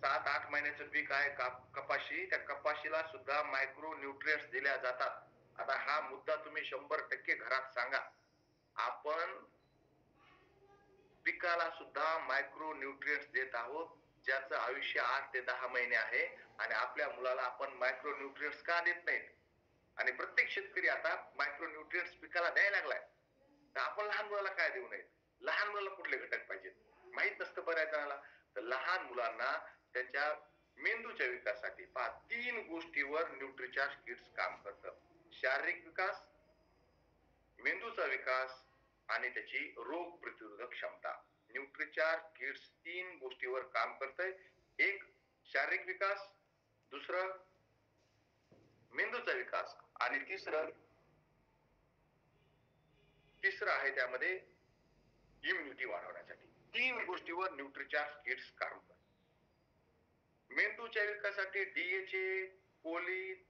7-8 महिन्याचं पीक आहे कपाशी. त्या कपाशीला सुद्धा मायक्रो न्यूट्रिएंट्स दिल्या जातात. आता हा मुद्दा तुम्ही 100% घरात सांगा. आपण पिकाला सुद्धा मायक्रो न्यूट्रिएंट्स देत आहोत, ज्याचं आयुष्य 8 ते 10 महिने आहे. आणि आपल्या मुलाला आपण मायक्रो न्यूट्रिएंट्स का देत नाहीत? आणि प्रत्येक शेतकरी आता मायक्रो न्यूट्रिएंट्स पिकाला द्यायला लागलाय. तर आपण लहान मुलाला काय देऊ नये? लहान मुलाला कुठले घटक पाहिजेत माहित नसतं बऱ्याच जणाला. तर लहान मुलांना त्यांच्या मेंदूच्या विकासासाठी 3 गोष्टीवर न्यूट्रिचार्ज किट्स काम करतं. शारीरिक विकास, मेंदूचा विकास आणि त्याची रोग प्रतिरोधक क्षमता. न्यूट्रिचार्ज किट्स 3 गोष्टीवर काम करतंय. एक शारीरिक विकास, दुसरं मेंदूचा विकास आणि तिसरं आहे त्यामध्ये इम्युनिटी वाढवण्यासाठी. 3 गोष्टीवर न्यूट्रिचार्ज किट्स काम करतात. मेंदूच्या विकासासाठी DHA, choline,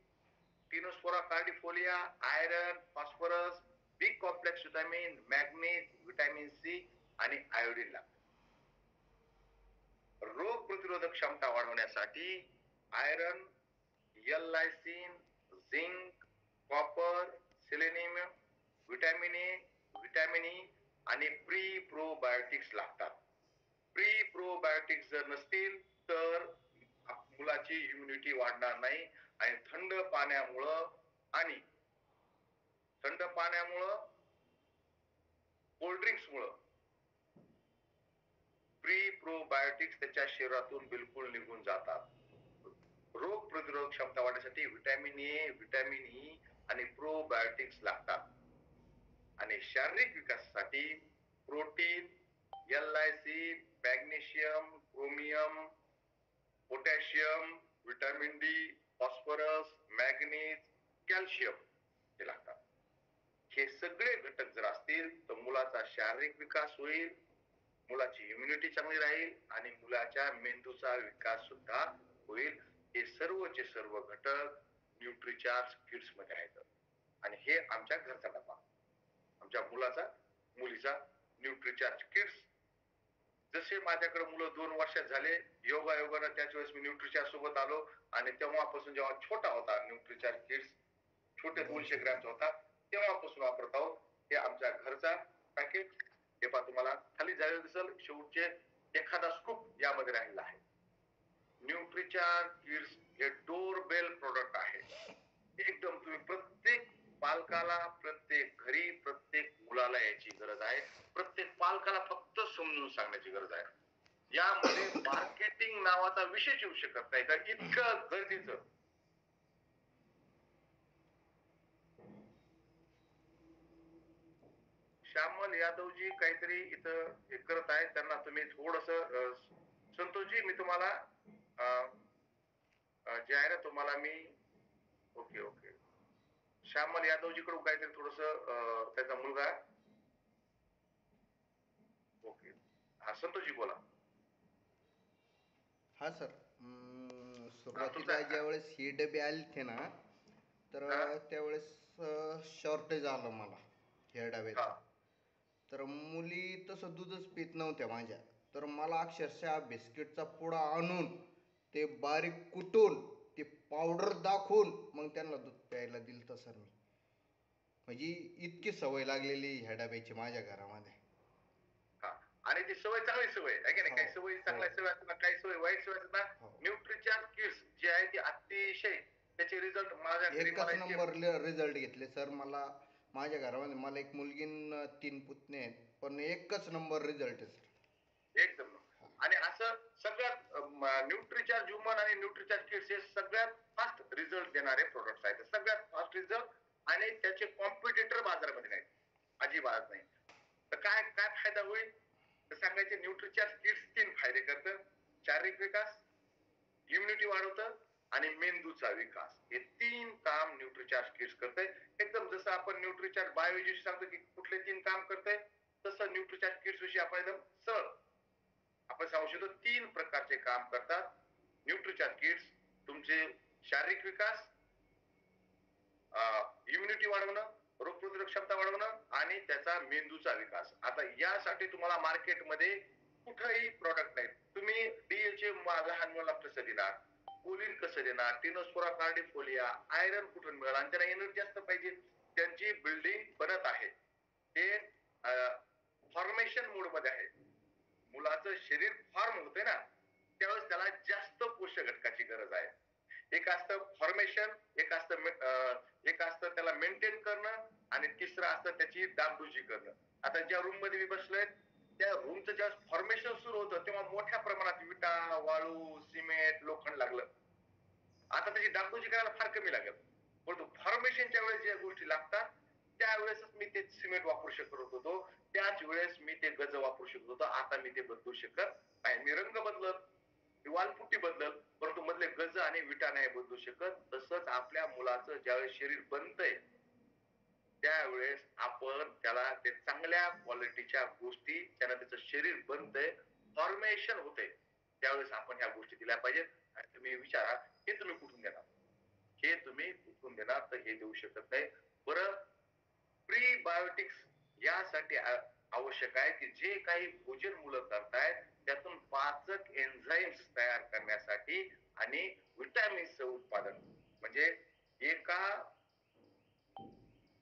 tinospora cordifolia, iron, phosphorus, B complex vitamin, manganese, vitamin C आणि आयोडीन लागतात. रोग प्रतिरोधक क्षमता वाढवण्यासाठी iron, L lysine, zinc, copper, selenium vitamin E आणि प्री प्रोबायोटिक्स लागतात. प्री प्रोबायोटिक्स जर नसतील तर मुलाची इम्युनिटी वाढणार नाही आणि थंड पाण्यामुळं कोल्ड्रिंक्समुळं प्री प्रोबायोटिक्स त्याच्या शरीरातून बिलकुल निघून जातात. रोग प्रतिरोधक क्षमता वाढण्यासाठी विटॅमिन ई आणि प्रोबायोटिक्स लागतात. आणि शारीरिक विकासासाठी protein, LIC, magnesium, chromium, potassium, vitamin D, phosphorus, manganese, calcium हे लागतात. हे सगळे घटक जर असतील तर मुलाचा शारीरिक विकास होईल, मुलाची इम्युनिटी चांगली राहील आणि मुलाच्या मेंदूचा विकास सुद्धा होईल. हे सर्वचे सर्व घटक न्यूट्रिचार्ज किड्स मध्ये आहेत आणि हे आमच्या घरचा डबा, आमच्या मुलीचा न्यूट्रिचार्ज किड्स. जसे माझ्याकडे मुलं 2 वर्षात झाले, योगायोगानं त्याच वेळेस मी न्यूट्रिचार्ज सोबत आलो आणि तेव्हापासून जेव्हा छोटा होता न्यूट्रिचार्ज किड्स, छोटे 200 ग्रॅमचा होता, तेव्हापासून वापरत आहोत. हे आमच्या घरचा पॅकेट. हे पहा तुम्हाला खाली झालेलं दिसल, शेवटचे एखादा स्कूप यामध्ये राहिलेला आहे. न्यूट्रिचार्ज किड्स हे डोर बेल प्रोडक्ट आहे. एकदम तुम्ही प्रत्येक पालकाला, प्रत्येक घरी, प्रत्येक मुलाला याची गरज आहे. प्रत्येक पालकाला फक्त समजून सांगण्याची गरज आहे. यामध्ये मार्केटिंग नावाचा विषय येऊ शकत नाही का, इतकं गरजेचं. श्यामल यादवजी काहीतरी इथं हे करत आहेत, त्यांना तुम्ही थोडस, संतोषजी मी तुम्हाला जे आहे ना तुम्हाला मी, ओके श्यामल यादवजी कडून काहीतरी थोडस त्याचा मुलगा, ओके हा संतोषजी बोला. हा सर, सुरुवातीला ज्यावेळेस हे डबे आले थे ना, तर त्यावेळेस शॉर्टेज आलं मला ह्या डब्याचं. तर मुली तसं दूधच पित नव्हत्या माझ्या, तर मला अक्षरशः बिस्किटचा पुडा आणून ते बारीक कुटून ते पावडर दाखवून मग त्यांना दूध प्यायला दिलं सर मी. म्हणजे इतकी सवय लागलेली ह्या डब्याची माझ्या घरामध्ये. आणि ती सवय चांगली सवय आहे की नाही. काही सवय चांगल्या सवय असतात, काही सवय वाईट सवय असतात ना. न्यूट्रिचार्ज किड्स जे आहे ती अतिशय त्याचे रिझल्ट माझ्या घरी एकच नंबर रिझल्ट घेतले सर. मला माझ्या घरामध्ये मला एक मुलगी 3 पुतणे आहेत, पण एकच नंबर रिझल्ट आहे सर. एकदम. आणि असं सगळ्यात न्यूट्रिचार्ज ह्युमन आणि न्यूट्रिचार्ज किड्स हे सगळ्यात फास्ट रिझल्ट देणारे प्रोडक्ट्स आहेत. सगळ्यात फास्ट रिझल्ट, आणि त्याचे कॉम्पिटिटर बाजारामध्ये नाहीत, अजिबात नाही. तर काय काय फायदा होईल तर सांगायचे, न्यूट्रिचार्ज किड्स 3 फायदे करतं. शारीरिक विकास, इम्युनिटी वाढवतं आणि मेंदूचा विकास. हे 3 काम न्यूट्रिचार्ज किड्स करते. एकदम जसं आपण न्यूट्रिचार्ज बायोलॉजी सांगतो की कुठले 3 काम करते, तसं न्यूट्रिचार्ज किड्स विषयी आपण एकदम सरळ आपण सांगू शकतो 3 प्रकारचे काम करतात न्यूट्रिचार्ज किड्स. तुमचे शारीरिक विकास, इम्युनिटी वाढवणं, रोगप्रतिरोधक क्षमता वाढवणं आणि त्याचा मेंदूचा विकास. आता यासाठी तुम्हाला मार्केटमध्ये कुठेही प्रोडक्ट नाही. तुम्ही DHA लहान मुलांना कसं देणार, कोलिन कसं देणार, टिनोस्पोरा कार्डिफोलिया, आयरन कुठून मिळेल, आणि त्यांना एनर्जी जास्त पाहिजे. त्यांची बिल्डिंग बनत आहे, ते फॉर्मेशन मोड मध्ये आहे. मुलाचं शरीर फॉर्म होते ना, त्यावेळेस त्याला जास्त पोषक घटकाची गरज आहे. एक असतं फॉर्मेशन, एक असतं त्याला मेंटेन करणं, आणि तिसरं असतं त्याची डागडुजी करणं. आता ज्या रूम मध्ये मी बसलोय त्या रूमचं ज्या फॉर्मेशन सुरू होतं तेव्हा मोठ्या प्रमाणात विटा, वाळू, सिमेंट, लोखंड लागलं. आता त्याची डागडुजी करायला फार कमी लागेल, परंतु फॉर्मेशनच्या वेळेस ज्या गोष्टी लागतात त्यावेळेसच मी ते सिमेंट वापरू शकत होतो, त्याच वेळेस मी ते गज वापरू शकत होतो. आता मी ते बदलू शकत नाही. मी रंग बदलत, वालपुट्टी बदलत, परंतु मधले गज आणि विटा नाही बदलू शकत. तसंच आपल्या मुलाचं ज्यावेळेस शरीर बनतंय त्यावेळेस आपण त्याला ते चांगल्या क्वालिटीच्या गोष्टी, त्याला त्याचं शरीर बनतंय, फॉर्मेशन होते, त्यावेळेस आपण ह्या गोष्टी दिल्या पाहिजेत. आणि तुम्ही विचारा, हे तुम्ही कुठून देणार, हे तुम्ही कुठून देणार, तर हे देऊ शकत नाही. बरं, प्रीबायोटिक्स यासाठी आवश्यक आहे की जे काही भोजन मुलं करतायत त्यातून पाचक एन्झाईम्स तयार करण्यासाठी आणि विटॅमिन्सचं उत्पादन, म्हणजे एका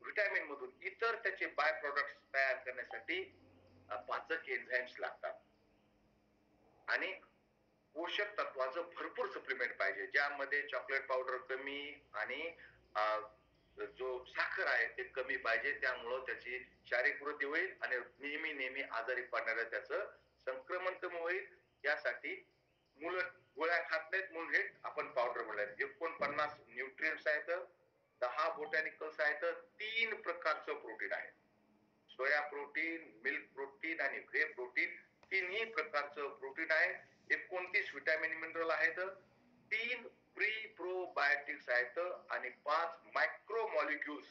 व्हिटॅमिन मधून इतर त्याचे बाय प्रोडक्ट तयार करण्यासाठी पाचक एन्झाईम्स लागतात आणि पोषक तत्वाचं भरपूर सप्लिमेंट पाहिजे, ज्यामध्ये चॉकलेट पावडर कमी आणि जो साखर आहे ते कमी पाहिजे. त्यामुळं त्याची शारीरिक वृद्धी होईल आणि नेहमी आजारी पडणाऱ्या त्याचं संक्रमण कमी होईल. यासाठी मुलं गोळ्या खात नाहीत म्हणून हे आपण पावडर म्हणूयात. 49 न्यूट्रिएंट्स आहेत, 10 बोटॅनिकल्स आहेत, 3 प्रकारचं प्रोटीन आहे. सोया प्रोटीन, मिल्क प्रोटीन आणि व्हे प्रोटीन, तिन्ही प्रकारचं प्रोटीन आहे. 29 विटॅमिन मिनरल आहेत, 3 प्री प्रोबायोटिक्स आहेत आणि 5 मायक्रो मॉलिक्युल्स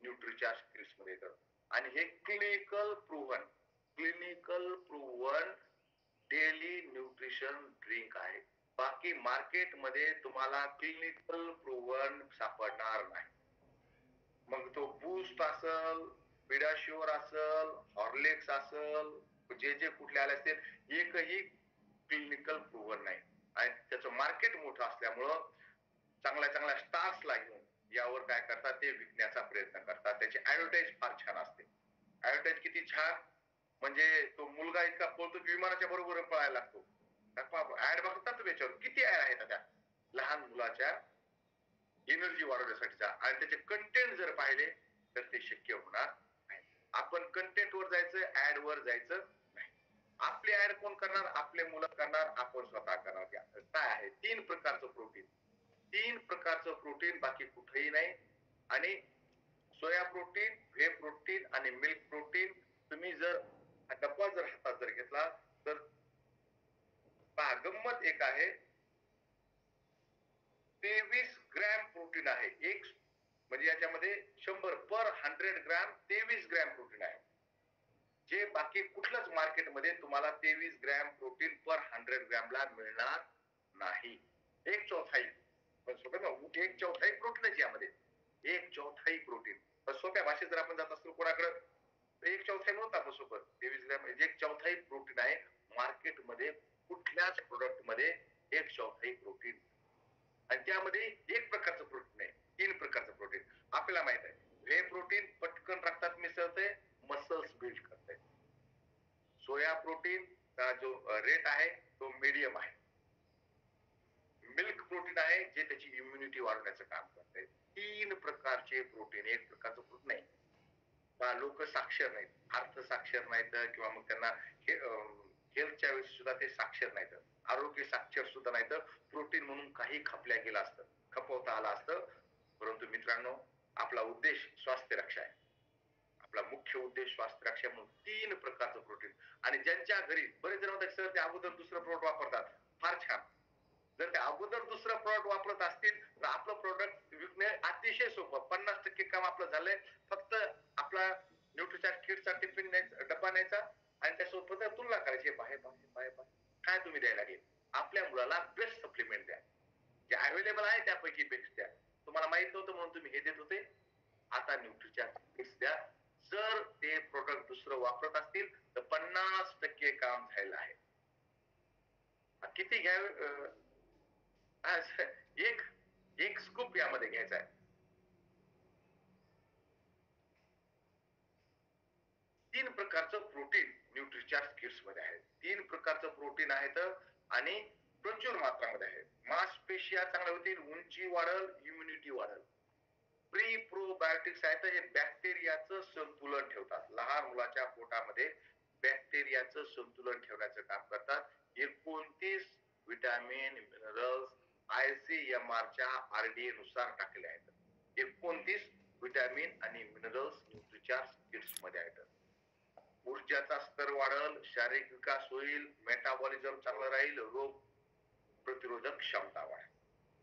न्यूट्रिचार्ज किट्स मध्ये येतात. आणि हे clinical proven daily nutrition drink आहे. बाकी मार्केट मध्ये तुम्हाला क्लिनिकल प्रूव्हन सापडणार नाही. मग तो बूस्ट असल, पिडाश्युअर असल, हॉर्लिक्स असल, जे कुठले आले असतील, एकही क्लिनिकल प्रूव्हन नाही. आणि त्याचं मार्केट मोठं असल्यामुळं चांगल्या स्टार्सला घेऊन यावर काय करतात ते विकण्याचा प्रयत्न करतात. त्याची ऍडव्हर्टाईज फार छान असते. ऍडव्हर्टाईज किती छान, म्हणजे तो मुलगा इतका पळतो की विमानाच्या बरोबर पळायला लागतो. ऍड बघतात तुम्ही याच्यावर, किती ऍड आहेत त्या लहान मुलाच्या एनर्जी वाढवण्यासाठीचा. आणि त्याचे कंटेंट जर पाहिले तर ते शक्य होणार नाही. आपण कंटेंट वर जायचं, ऍड वर जायचं नाही. आपली ऍड कोण करणार? आपले मुलं करणार, आपण स्वतः करणार. काय आहे? 3 प्रकारचं प्रोटीन, बाकी कुठेही नाही. आणि सोया प्रोटीन, व्हे प्रोटीन आणि मिल्क प्रोटीन, तुम्ही जर डब्बा जर हातात जर घेतला तर पहा, गंमत एक आहे, 23 ग्रॅम प्रोटीन आहे. एक म्हणजे याच्यामध्ये 100 पर 100 ग्रॅम 23 ग्रॅम प्रोटीन आहे, जे बाकी कुठल्याच मार्केटमध्ये तुम्हाला 23 ग्रॅम प्रोटीन पर 100 ग्रॅमला मिळणार नाही. 1/4, पण सोप्या ना, 1/4 प्रोटीनच यामध्ये, 1/4 प्रोटीन. पण सोप्या भाषेत जर आपण जात असतो कोणाकडे 1/4 नव्हता आपण सोबत, 23 ग्रॅम 1/4 प्रोटीन आहे. मार्केटमध्ये कुठल्याच प्रोडक्ट मध्ये 1/4 प्रोटीन, आणि त्यामध्ये एक प्रकारचं प्रोटीन आहे, 3 प्रकारचं प्रोटीन. आपल्याला माहित आहे व्हे प्रोटीन पटकन रक्तात मिसळते, मसल्स बिल्ड करते. सोया प्रोटीन चा जो रेट आहे तो मीडियम आहे. मिल्क प्रोटीन आहे जे त्याची इम्युनिटी वाढवण्याचं काम करते. 3 प्रकारचे प्रोटीन, एक प्रकारचं प्रोटीन नाही. लोक साक्षर नाहीत, अर्थ साक्षर नाहीत, किंवा मग त्यांना हेल्थच्या वेळेस सुद्धा ते साक्षर नाहीत, आरोग्य साक्षर सुद्धा नाहीत. प्रोटीन म्हणून काही खपल्या गेलं असतं, खपवता आलं असतं. परंतु मित्रांनो, आपला उद्देश स्वास्थ्य रक्षा आहे. आपला मुख्य उद्देश स्वास्थ्य रक्षा म्हणून 3 प्रकारचं प्रोटीन. आणि ज्यांच्या घरी बरेच जण म्हणतात सर ते अगोदर दुसरं प्रोडक्ट वापरतात, फार छान. जर ते अगोदर दुसरं प्रोडक्ट वापरत असतील तर आपलं प्रोडक्ट विकणे अतिशय सोपं. 50% काम आपलं झालंय. फक्त आपला न्यूट्रिचार्ज किटचा टिफिन डब्बा न्यायचा आणि त्यासोबत तुलना करायची, बाय काय तुम्ही द्यायला लागेल. आपल्या मुलाला बेस्ट सप्लिमेंट द्या, जे अवेलेबल आहे त्यापैकी बेस्ट द्या. तुम्हाला माहित नव्हतं म्हणून तुम्ही हे देत होते, आता न्यूट्रिचार्ज किट्स द्या. जर ते प्रोडक्ट दुसरं वापरत असतील तर 50% काम झालेलं आहे. किती घ्यावे? एक स्कूप यामध्ये घ्यायचा आहे. 3 प्रकारचं प्रोटीन न्यूट्रिचार्ज किट्स मध्ये आहे. 3 प्रकारचं प्रोटीन आहेत आणि प्रचुर मात्रामध्ये आहे. मांसपेशिया चांगल्या होतील, उंची वाढल, इम्युनिटी वाढल. प्री प्रोबायोटिक्स आहेत, हे बॅक्टेरियाचं संतुलन ठेवतात. लहान मुलाच्या पोटामध्ये बॅक्टेरियाचं संतुलन ठेवण्याचं काम करतात. 29 विटॅमिन मिनरल्स ICMR च्या RDA नुसार टाकले आहेत. 29 विटॅमिन आणि मिनरल्स न्यूट्रिचार्ज किट्स मध्ये आहेत. ऊर्जाचा स्तर वाढल, शारीरिक विकास होईल, मेटाबॉलिझम चांगलं राहील, रोग प्रतिरोधक क्षमता वाढेल.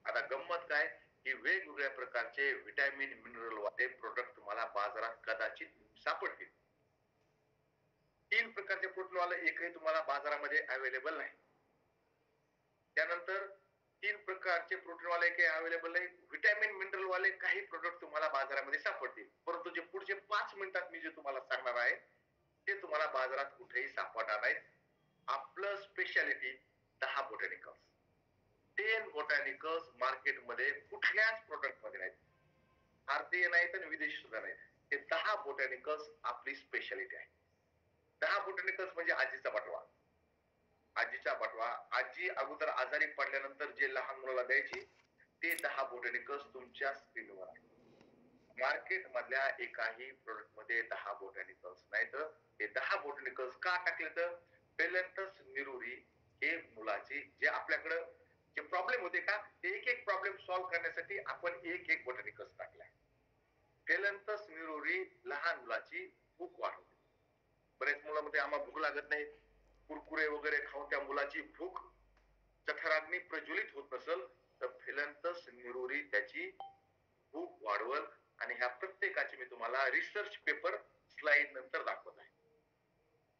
आता गंमत काय की वेगवेगळ्या प्रकारचे विटॅमिन मिनरल वाले प्रोडक्ट तुम्हाला बाजारात कदाचित सापडतील. 3 प्रकारचे प्रोटीन वाले एकही तुम्हाला बाजारामध्ये अवेलेबल नाही. त्यानंतर 3 प्रकारचे प्रोटीन वाले काही अवेलेबल नाही. विटॅमिन मिनरल वाले काही प्रोडक्ट तुम्हाला बाजारामध्ये सापडतील, परंतु जे पुढचे 5 मिनिटात मी जे तुम्हाला सांगणार आहे ते तुम्हाला बाजारात कुठेही सापडणार नाहीत. आपलं स्पेशालिटी 10 बोटॅनिकल्स, 10 बोटॅनिकल्स मार्केटमध्ये कुठल्याच प्रोडक्ट मध्ये नाहीत. भारतीय नाहीत आणि विदेशी सुद्धा नाहीत. हे 10 बोटॅनिकल्स आपली स्पेशालिटी आहे. 10 बोटॅनिकल्स म्हणजे आजीचा बटवा. आजीचा बटवा, आजी अगोदर आजारी पडल्यानंतर जे लहान मुलाला द्यायची ते 10 बोटॅनिकल्स तुमच्या स्क्रीनवर आहे. मार्केट मधल्या एकाही प्रोडक्ट मध्ये 10 बोटॅनिकल्स नाही. तर हे 10 बोटॅनिकल्स का टाकले तर पेलंतस निरुरी हे मुलाची जे आपल्याकडे जे प्रॉब्लेम होते का ते एक एक प्रॉब्लेम सॉल्व्ह करण्यासाठी आपण एक एक बोटॅनिकल्स टाकलाय. पेलंतस निरुरी लहान मुलाची भूक वाढवते. बरेच मुलांमध्ये आम्हाला भूक लागत नाही, कुरकुरे वगैरे खाऊन त्या मुलाची भूक जठराग्नी प्रज्वलित होत नसेल तर फेलंतस निरुरी त्याची भूक वाढवल. आणि ह्या प्रत्येकाचे मी तुम्हाला रिसर्च पेपर स्लाइड नंतर दाखवत आहे.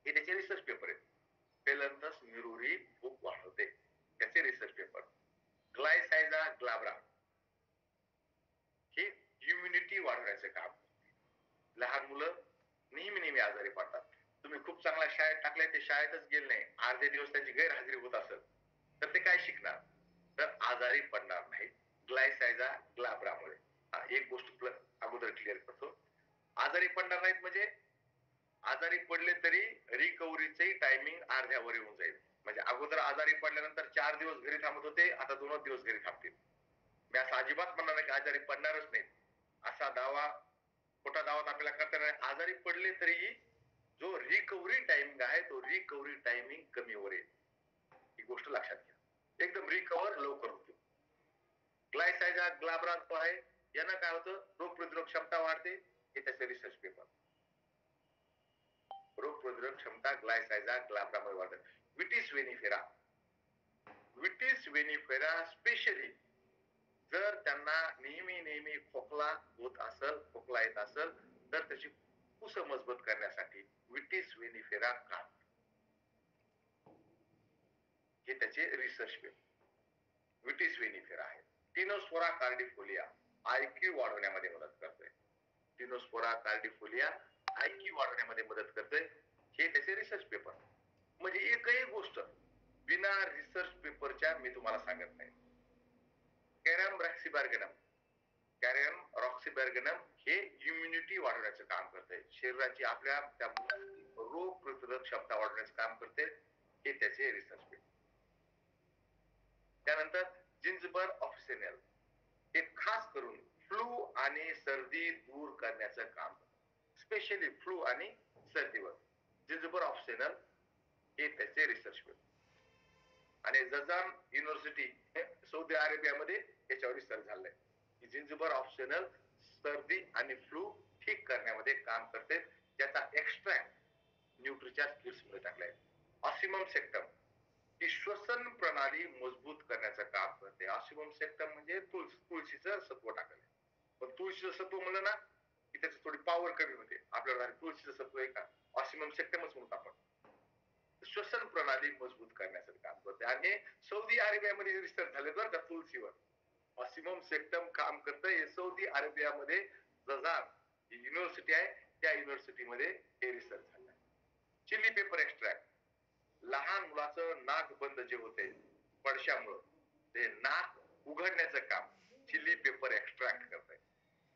हे त्याचे रिसर्च पेपर आहेत. पेलंतस निरुरी भूक वाढवते त्याचे रिसर्च पेपर. ग्लायसायझा ग्लाब्रा हे इम्युनिटी वाढवण्याचे काम. लहान मुलं नेहमी आजारी पडतात. तुम्ही खूप चांगल्या शाळेत टाकले ते शाळेतच गेले नाही, अर्धे दिवस त्यांची गैरहजेरी होत असेल तर ते काय शिकणार? तर आजारी पडणार नाही ग्लायसायझा ग्लाब्रामुळे. एक गोष्ट अगोदर क्लिअर करतो. आजारी पडणार नाहीत म्हणजे आजारी पडले तरी रिकव्हरीचे टायमिंग अर्ध्यावर येऊन जाईल. म्हणजे अगोदर आजारी पडल्यानंतर 4 दिवस घरी थांबत होते, आता 2 दिवस घरी थांबतील. मी असं अजिबात म्हणणार नाही की आजारी पडणारच नाही, असा दावा खोटा दावा आपल्याला करता नाही. आजारी पडले तरीही जो रिकव्हरी टायमिंग आहे तो रिकव्हरी टायमिंग कमी वर येईल. ही गोष्ट लक्षात घ्या. एकदम रिकव्हर लवकर होतो. ग्लायसायझा ग्लाब्रा जो आहे यानं काय होतं, रोग प्रतिरोधक क्षमता वाढते. हे त्याचे रिसर्च पेपर. रोग प्रतिरोधक क्षमता ग्लायसायझा ग्लाब्रामुळे वाढते. विटिस वेनिफेरा, विटिस वेनिफेरा स्पेशली जर त्यांना नेहमी खोकला होत असेल, खोकला येत असेल तर त्याची कुस मजबूत करण्यासाठी विटिस वेनिफेरा काम. हे त्याचे रिसर्च पेपर. विटिस वेनिफेरा आहे. टिनोस्पोरा कार्डिफोलिया आयक्यू वाढवण्यामध्ये मदत करते. टिनोस्पोरा कार्डिफोलिया आयक्यू वाढवण्यामध्ये मदत करते. हे त्याचे रिसर्च पेपर. म्हणजे एकही गोष्ट बिना रिसर्च पेपरच्या मी तुम्हाला सांगत नाही. कॅरम रॉक्सीबर्गनम, कॅरम रॉक्सीबर्गनम हे इम्युनिटी वाढवण्याचं काम करते. शरीराची आपल्या त्या रोग प्रतिरोधक क्षमता वाढवण्याचं काम करते. हे त्याचे रिसर्च पेपर. त्यानंतर जिंजबर ऑप्शनल हे खास करून फ्लू आणि सर्दी दूर करण्याचं काम करते. स्पेशली फ्लू आणि सर्दीवर जिंजबर ऑप्शनल हे त्याचे रिसर्च पेपर. आणि जजान युनिव्हर्सिटी सौदी अरेबियामध्ये याच्यावर रिसर्च झालाय की जिंजबर ऑप्शनल सर्दी आणि फ्लू ठीक करण्यामध्ये काम करते. त्याचा एक्स्ट्रॅक्ट न्यूट्रिचार्ज किट्स मध्ये टाकलाय. ऑसिमम सेक्टम ही श्वसन प्रणाली मजबूत करण्याचं काम करते. ऑसिमम सेक्टम म्हणजे तुळशीचं सत्व टाकलंय. पण तुळशीचं सत्व म्हणलं ना की त्याची थोडी पॉवर कमी होते. आपल्याला तुळशीचं सत्व आहे का, ऑसिमम सेक्टमच म्हणतो आपण. श्वसन प्रणाली मजबूत करण्याचं काम करते. आणि सौदी अरेबियामध्ये रिसर्च झाले बरं का तुळशीवर. ऑसिमम सेक्टम काम करतं. हे सौदी अरेबियामध्ये जजान युनिव्हर्सिटी आहे, त्या युनिव्हर्सिटीमध्ये हे रिसर्च झालं. चिली पेपर एक्स्ट्रॅक्ट लहान मुलाचं नाक बंद जे होते पडशामुळं ते नाक उघडण्याचं काम चिली पेपर एक्स्ट्रॅक्ट करते.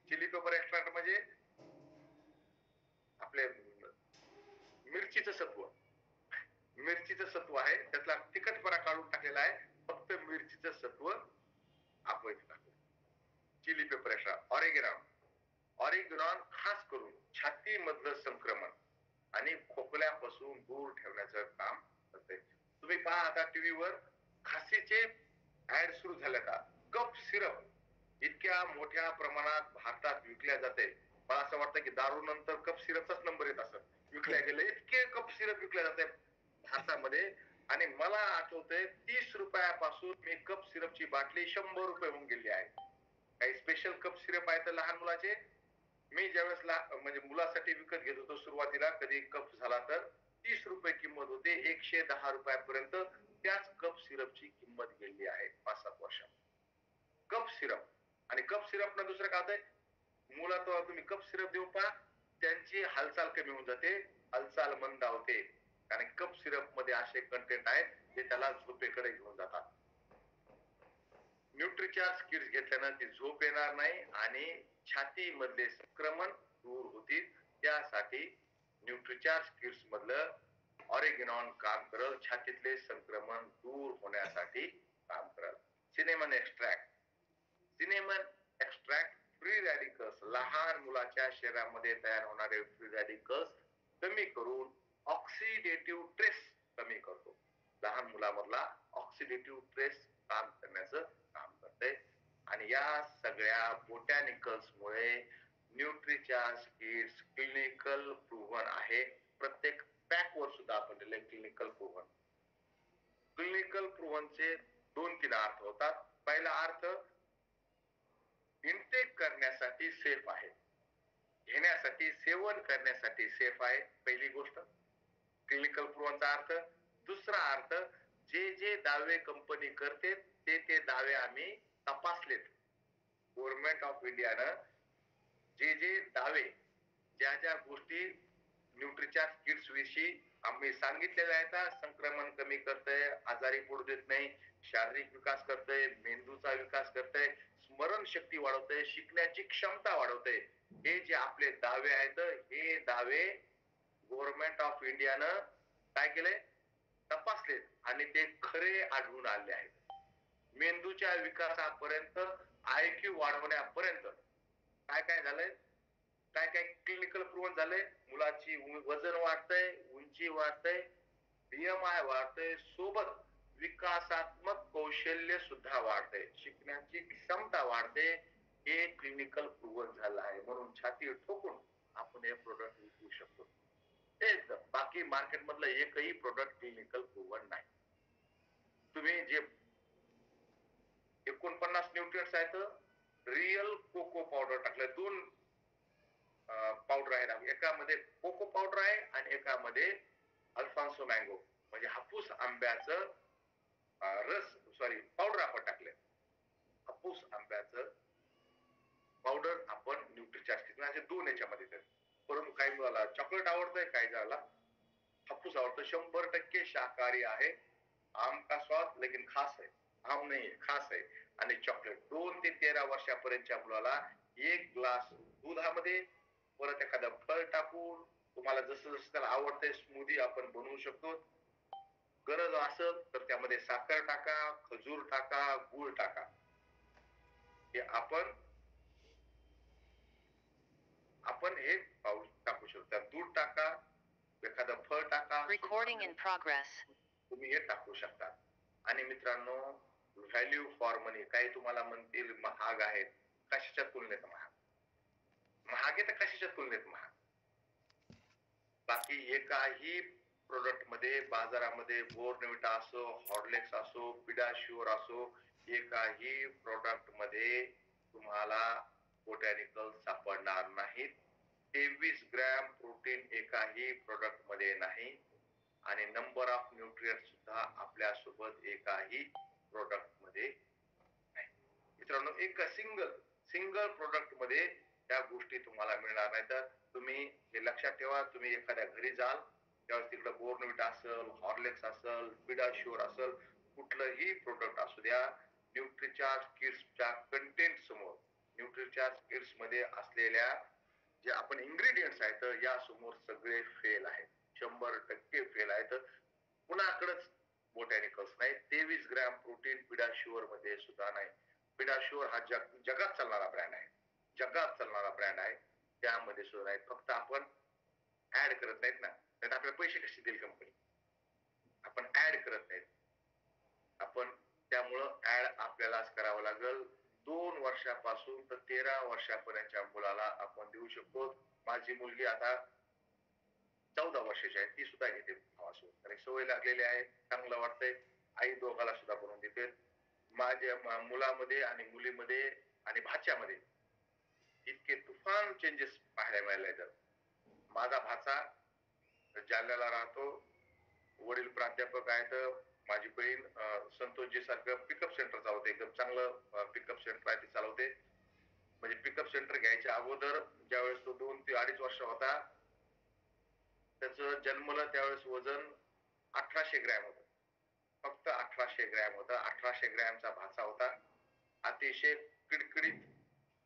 चिली पेपर एक्स्ट्रॅक्ट म्हणजे आपले मिरचीचं सत्व, मिरचीचं सत्व आहे त्यातला तिखटपणा काढून टाकलेला आहे. फक्त मिरचीचं सत्व आपण टाकलं. Chili pepper extract. Oregano, oregano खास करून छाती मधलं संक्रमण आणि खोकल्यापासून दूर ठेवण्याचं काम करते. तुम्ही पहा आता टीव्हीवर खासीचे ऍड सुरू झाल्या का. कफ सिरप इतक्या मोठ्या प्रमाणात भारतात विकल्या जाते. मला असं वाटतं की दारू नंतर कफ सिरपचाच नंबर येत असत विकल्या गेले. इतके कफ सिरप विकल्या जाते भारतामध्ये. आणि मला आठवतंय 30 रुपयापासून मी कप सिरपची बाटली 100 रुपये होऊन गेली आहे. काही स्पेशल कप सिरप आहे तर लहान मुलाचे. मी ज्यावेळेस म्हणजे मुलासाठी विकत घेत होतो सुरुवातीला, कधी कप झाला तर 30 रुपये किंमत होते. 110 रुपयापर्यंत त्याच कप सिरपची किंमत गेली आहे 5-7 वर्षात. Cup syrup. आणि कप सिरप न दुसरं काय होतंय, मुलाला तुम्ही कप सिरप देऊ पहा त्यांची हालचाल कमी होऊन जाते, हालचाल मंदावते. कारण कप सिरप मध्ये असे कंटेंट आहेत जे त्याला झोपेकडे घेऊन जातात. न्यूट्रिचार्ज किट्स घेतल्यानं ती झोप येणार नाही आणि छाती मधले संक्रमण दूर होतील त्यासाठी न्यूट्रिचार्ज किट्स मधलं ऑरिगेनॉन काम करल, छातीतले संक्रमण दूर होण्यासाठी काम करल. सिनेमन एक्स्ट्रॅक्ट फ्री रॅडिकल्स, लहान मुलाच्या शरीरामध्ये तयार होणारे फ्री रॅडिकल्स कमी करून ऑक्सिडेटिव्ह स्ट्रेस कमी करतो. लहान मुलामधला ऑक्सिडेटिव्ह स्ट्रेस काम करण्याचं काम करते. आणि या सगळ्या बोटॅनिकल्स मुळे न्यूट्रिचार्ज किट्स क्लिनिकल प्रूव्हन आहे. प्रत्येक पॅक वर सुद्धा आपण दिले क्लिनिकल प्रूव्हन. क्लिनिकल प्रूव्हनचे 2-3 अर्थ होतात. पहिला अर्थ इनटेक करण्यासाठी सेफ आहे, घेण्यासाठी सेवन करण्यासाठी सेफ आहे, पहिली गोष्ट क्लिनिकल प्रूव्हनचा अर्थ. दुसरा अर्थ, जे दावे कंपनी करते ते दावे आम्ही तपासलेत. गव्हर्नमेंट ऑफ इंडियानं जे दावे, ज्या गोष्टी न्यूट्रिचार्ज किट्स विषयी आम्ही सांगितलेल्या आहेत, संक्रमण कमी करतंय, आजारी पडू देत नाही, शारीरिक विकास करतंय, मेंदूचा विकास करतंय, स्मरण शक्ती वाढवतंय, शिकण्याची क्षमता वाढवतंय, हे जे आपले दावे आहेत, हे दावे गव्हर्नमेंट ऑफ इंडियानं काय केलंय, तपासलेत आणि ते खरे आढळून आले आहेत. मेंदूच्या विकासापर्यंत, IQ वाढवण्यापर्यंत काय झालंय, काय क्लिनिकल प्रूव्हन झालंय. मुलाची वजन वाढतंय, उंची वाढतंय, BMI वाढतंय, सोबत विकासात्मक कौशल्य सुद्धा वाढतंय, शिकण्याची क्षमता वाढते. हे क्लिनिकल प्रूव्हन झालं आहे. म्हणून छाती ठोकून आपण हे प्रोडक्ट विकू शकतो. बाकी मार्केट मधलं एकही प्रोडक्ट क्लिनिकल प्रूव्हन नाही. तुम्ही जे 49 न्यूट्रिएंट्स आहेत, रिअल कोको पावडर टाकलं, 2 पावडर आहेत, एकामध्ये कोको पावडर आहे आणि एकामध्ये अल्फान्सो मँगो म्हणजे हापूस आंब्याचं पावडर आपण टाकले. हापूस आंब्याचं पावडर आपण न्यूट्रिचार्ज किट असे 2 याच्यामध्ये दिले. परंतु काही मुलाला चॉकलेट आवडतंय, काही जणाला हापूस आवडतं. 100% शाकाहारी आहे. आम का स्वाद लेकिन खास है, आम नाही खास आहे. आणि चॉकलेट 2 ते 13 वर्षापर्यंतच्या मुलाला 1 ग्लास दुधामध्ये परत एखादं फळ टाकून, तुम्हाला जसं त्याला आवडतंय स्मूदी आपण बनवू शकतो. गरज असेल तर त्यामध्ये साखर टाका, खजूर टाका, गूळ टाका. हे आपण हे टाकू शकतो. दूध टाका, एखादं फळ टाका, Recording in progress. तुम्ही हे टाकू शकता. आणि मित्रांनो, व्हॅल्यू फॉर मनी, काही तुम्हाला म्हणतील महाग आहेत. कशाच्या तुलनेत महाग आहे तर कशाच्या तुलनेत महाग. बाकी एकाही प्रोडक्ट मध्ये बाजारामध्ये बोर्नविटा असो, हॉर्लिक्स असो, पिडाश्युअर असो, एकाही प्रोडक्ट मध्ये तुम्हाला बोटॅनिकल सापडणार नाहीत. 23 ग्रॅम प्रोटीन एकाही प्रोडक्ट मध्ये नाही आणि नंबर ऑफ न्यूट्रिएंट सुद्धा आपल्या सोबत एकाही प्रोडक्ट मध्ये नाही. मित्रांनो, एक सिंगल प्रोडक्ट मध्ये त्या गोष्टी तुम्हाला मिळणार नाही. तर तुम्ही हे लक्षात ठेवा. तुम्ही एखाद्या घरी जाल त्यावेळेस तिकडे बोर्नविटा असेल, हॉर्लिक्स असेल, पिडाश्युअर असेल, कुठलंही प्रोडक्ट असू द्या, न्यूट्रिचार्ज किट्सच्या कंटेंट समोर, न्यूट्रिचार्ज किट्स मध्ये असलेल्या जे आपण इन्ग्रेडियंट्स आहेत या समोर सगळे फेल आहेत. 100% फेल आहेत. कुणाकडेच बोटॅनिकल्स नाही. 23 ग्रॅम प्रोटीन पिडाश्युअर मध्ये सुद्धा नाही. पिडाश्युअर हा जगात चालणारा ब्रँड आहे, त्यामध्ये सुद्धा नाही. फक्त आपण ऍड करत नाहीत ना, तर आपल्याला पैसे कसे देईल कंपनी, आपण ऍड करत नाहीत आपण. त्यामुळं ऍड आपल्यालाच करावं लागेल. 2 वर्षापासून तर 13 वर्षापर्यंतच्या मुलाला आपण देऊ शकतो. माझी मुलगी आता 14 वर्षाची आहे, ती सुद्धा घेते आणि सवय लागलेली आहे, चांगलं वाटतंय. आई दोघाला सुद्धा बनवून देते. माझ्या मुलामध्ये आणि मुलीमध्ये आणि भाच्यामध्ये इतके तुफान चेंजेस पाहायला मिळाले. तर माझा भाचा जालन्याला राहतो, वडील प्राध्यापक आहेत, माझी बहीण संतोषजी सारखं पिकअप सेंटर चालवते, एकदम चांगलं पिकअप सेंटर आहे ते चालवते. म्हणजे पिकअप सेंटर घ्यायच्या अगोदर ज्यावेळेस तो 2 ते 2.5 वर्ष होता, त्याचं जन्मलं त्यावेळेस वजन 1800 ग्रॅम होतं, फक्त 1800 ग्रॅम होतं. 1800 ग्रॅमचा भाचा होता. अतिशय किडकिडीत,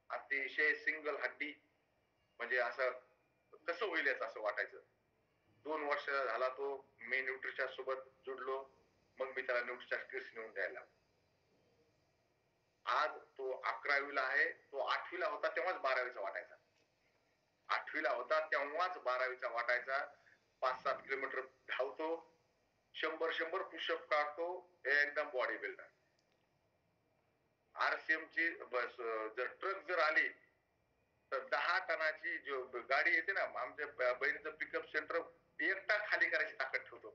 अतिशय सिंगल हड्डी, म्हणजे असं कसं होईल याचं असं वाटायचं. 2 वर्ष झाला तो मी न्यूट्रिच्या सोबत जुडलो, मग मी त्याला न्यूट्रिच्या किट्स नेऊन द्यायला लागलो. आज तो 11वीला आहे, तो 8वीला होता तेव्हाच 12वीचा वाटायचा. 8वीला होता तेव्हाच 12वीचा वाटायचा. 5-7 किलोमीटर धावतो, 100 पुशअप काढतो, एकदम बॉडी बिल्डर. RCM ची बस जर ट्रक जर आली तर 10 टनाची जो गाडी येते ना, आमच्या बहिणीचं पिकअप सेंटर एकटा खाली करायची ताकद ठेवतो.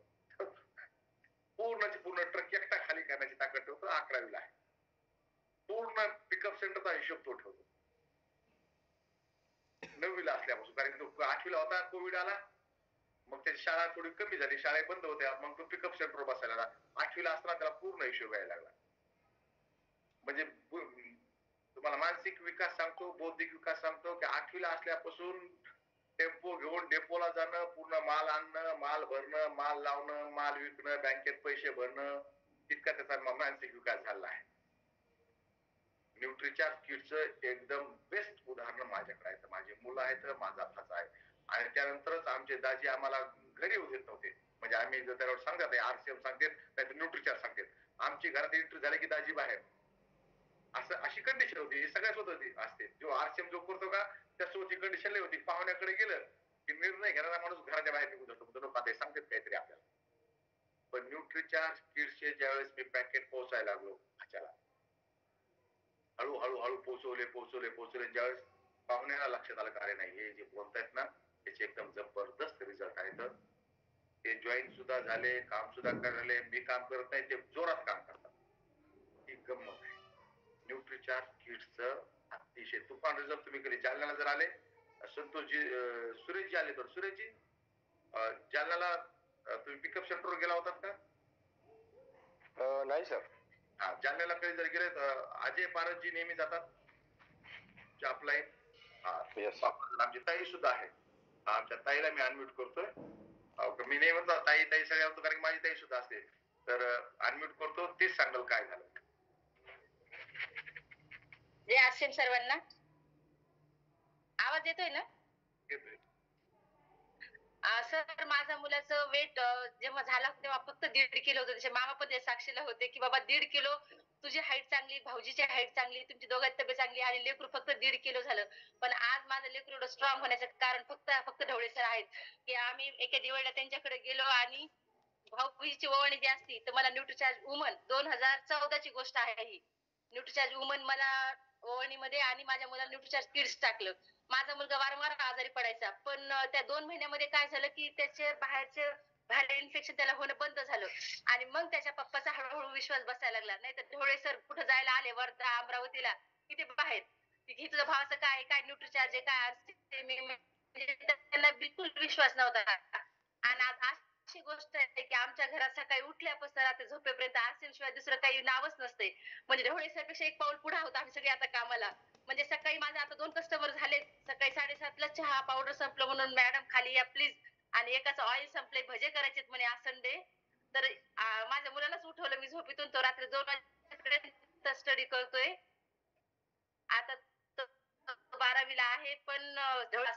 पूर्णची पूर्ण ट्रक एकटा खाली करण्याची ताकद ठेवतो. 11वीला आहे. पूर्ण पिकअप सेंटरचा हिशोब तो ठेवतो. 9वीला असल्यापासून, कारण तो 8वीला होता, कोविड आला, मग त्याची शाळा थोडी कमी झाली, शाळा बंद होत्या, मग तो पिकअप सेंटर बसायला लागला. 8वीला असताना त्याला पूर्ण हिशोब यायला लागला. म्हणजे तुम्हाला मानसिक विकास सांगतो, बौद्धिक विकास सांगतो की 8वीला असल्यापासून टेम्पो घेऊन डेपोला जाणं, पूर्ण माल आणणं, माल भरणं, माल लावणं, माल विकणं, बँकेत पैसे भरणं, इतका त्याचा मानसिक विकास झाला आहे. न्यूट्रिच्या किटचं एकदम बेस्ट उदाहरण माझ्याकडे आहे. माझी मुलं आहेत, माझा भाचा आहे. आणि त्यानंतरच आमचे दाजी आम्हाला घरी येऊ देत नव्हते. म्हणजे आम्ही जर त्यावर सांगतात RCM सांगतात, नाही तर न्यूट्रिचार सांगतात, आमची घरात एंट्री झाली की दाजी बाहेर. असं अशी कंडिशन होती. ही सगळ्यात होती असते. जो RCM जो करतो का त्यासोबतची कंडिशन लई होती. पाहुण्याकडे गेलं की निर्णय घेणारा माणूस घराच्या बाहेर निघून जातो. लोक आता सांगतात काहीतरी आपल्याला. पण न्यूट्रिचार्ज किट्सचे ज्यावेळेस मी पॅकेट पोहोचायला लागलो भाच्याला, हळूहळू पोहोचवले ज्यावेळेस पाहुण्याला लक्षात आलं, अरे नाही, हे जे बोलतायत ना त्याचे एकदम जबरदस्त रिझल्ट आहेत. ते जॉईन सुद्धा झाले, काम सुद्धा करायले. मी काम करत नाही, ते जोरात काम करतात. ही गंमत आहे न्यूट्रिचार्ज किट्सचं. अतिशय तुफान रिझल्ट. तुम्ही कधी जालन्याला जर आले, संतोषजी सुरेशजी आले तर सुरेशजी जालन्याला तुम्ही पिकअप सेंटरवर गेला होतात का? नाही सर. हा, जालन्याला कधी जर गेले तर अजय पारसजी नेहमी जातात अपलाईन. आमची ताई सुद्धा आहे. आमच्या ताईला मी अनम्यूट करतोय. मी नाही म्हणतो ताई ताई सगळ्या होतो, कारण माझी ताई सुद्धा असते. तर अनम्यूट करतो, तेच सांगाल काय झालं. जय आरसीएम सर्वांना. आवाज येतोय ना? येतोय. सर, माझ्या मुलाचं वेट जेव्हा झाला तेव्हा फक्त 1.5 किलो होतं. त्याचे मामा पण साक्षीला होते की बाबा 1.5 किलो, तुझी हाईट चांगली, भाऊजीची हाईट चांगली, तुमची दोघांची तब्येत चांगली आणि लेकरू फक्त 1.5 किलो झालं. पण आज माझं लेकरू एवढं स्ट्रॉंग होण्याचं कारण फक्त ढवळे सर आहेत. की आम्ही एका दिवाळीला त्यांच्याकडे गेलो आणि भाऊजीची ओवाळणी जी असती तर मला न्यूट्रिचार्ज वुमन 2014ची गोष्ट आहे ही. न्यूट्रिचार्ज वुमन मला ओवाळणीमध्ये आणि माझ्या मुलाला न्यूट्रिचार्ज किड्स टाकलं. माझा मुलगा वारंवार आजारी पडायचा, पण त्या 2 महिन्यामध्ये काय झालं की त्याचे बाहेरचे व्हायरल इन्फेक्शन त्याला होणं बंद झालं आणि मग त्याच्या पप्पाचा हळूहळू विश्वास बसायला लागला. नाही तर ढवळे सर कुठं जायला आले वर्धा अमरावतीला तिथे बाहेर की तुझं भावाचं काय काय न्यूट्रिचार्ज आहे काय, म्हणजे त्यांना बिलकुल विश्वास नव्हता. आणि आज अशी गोष्ट आहे की आमच्या घरात सकाळी उठल्यापासून रात्री झोपेपर्यंत RCM शिवाय दुसरं काही नावच नसते. म्हणजे ढवळे सर पेक्षा एक पाऊल पुढे आहोत आम्ही सगळे आता कामाला. म्हणजे सकाळी माझे आता 2 कस्टमर झाले. सकाळी 7:30ला चहा पावडर संपलं म्हणून मॅडम खाली या प्लीज, आणि एकाचं ऑइल संपले, भजे करायचे म्हणे आज संडे. तर माझ्या मुलालाच उठवलं मी झोपेतून, तो रात्री 2 वाजेपर्यंत स्टडी करतोय. आता 12वीला आहे. पण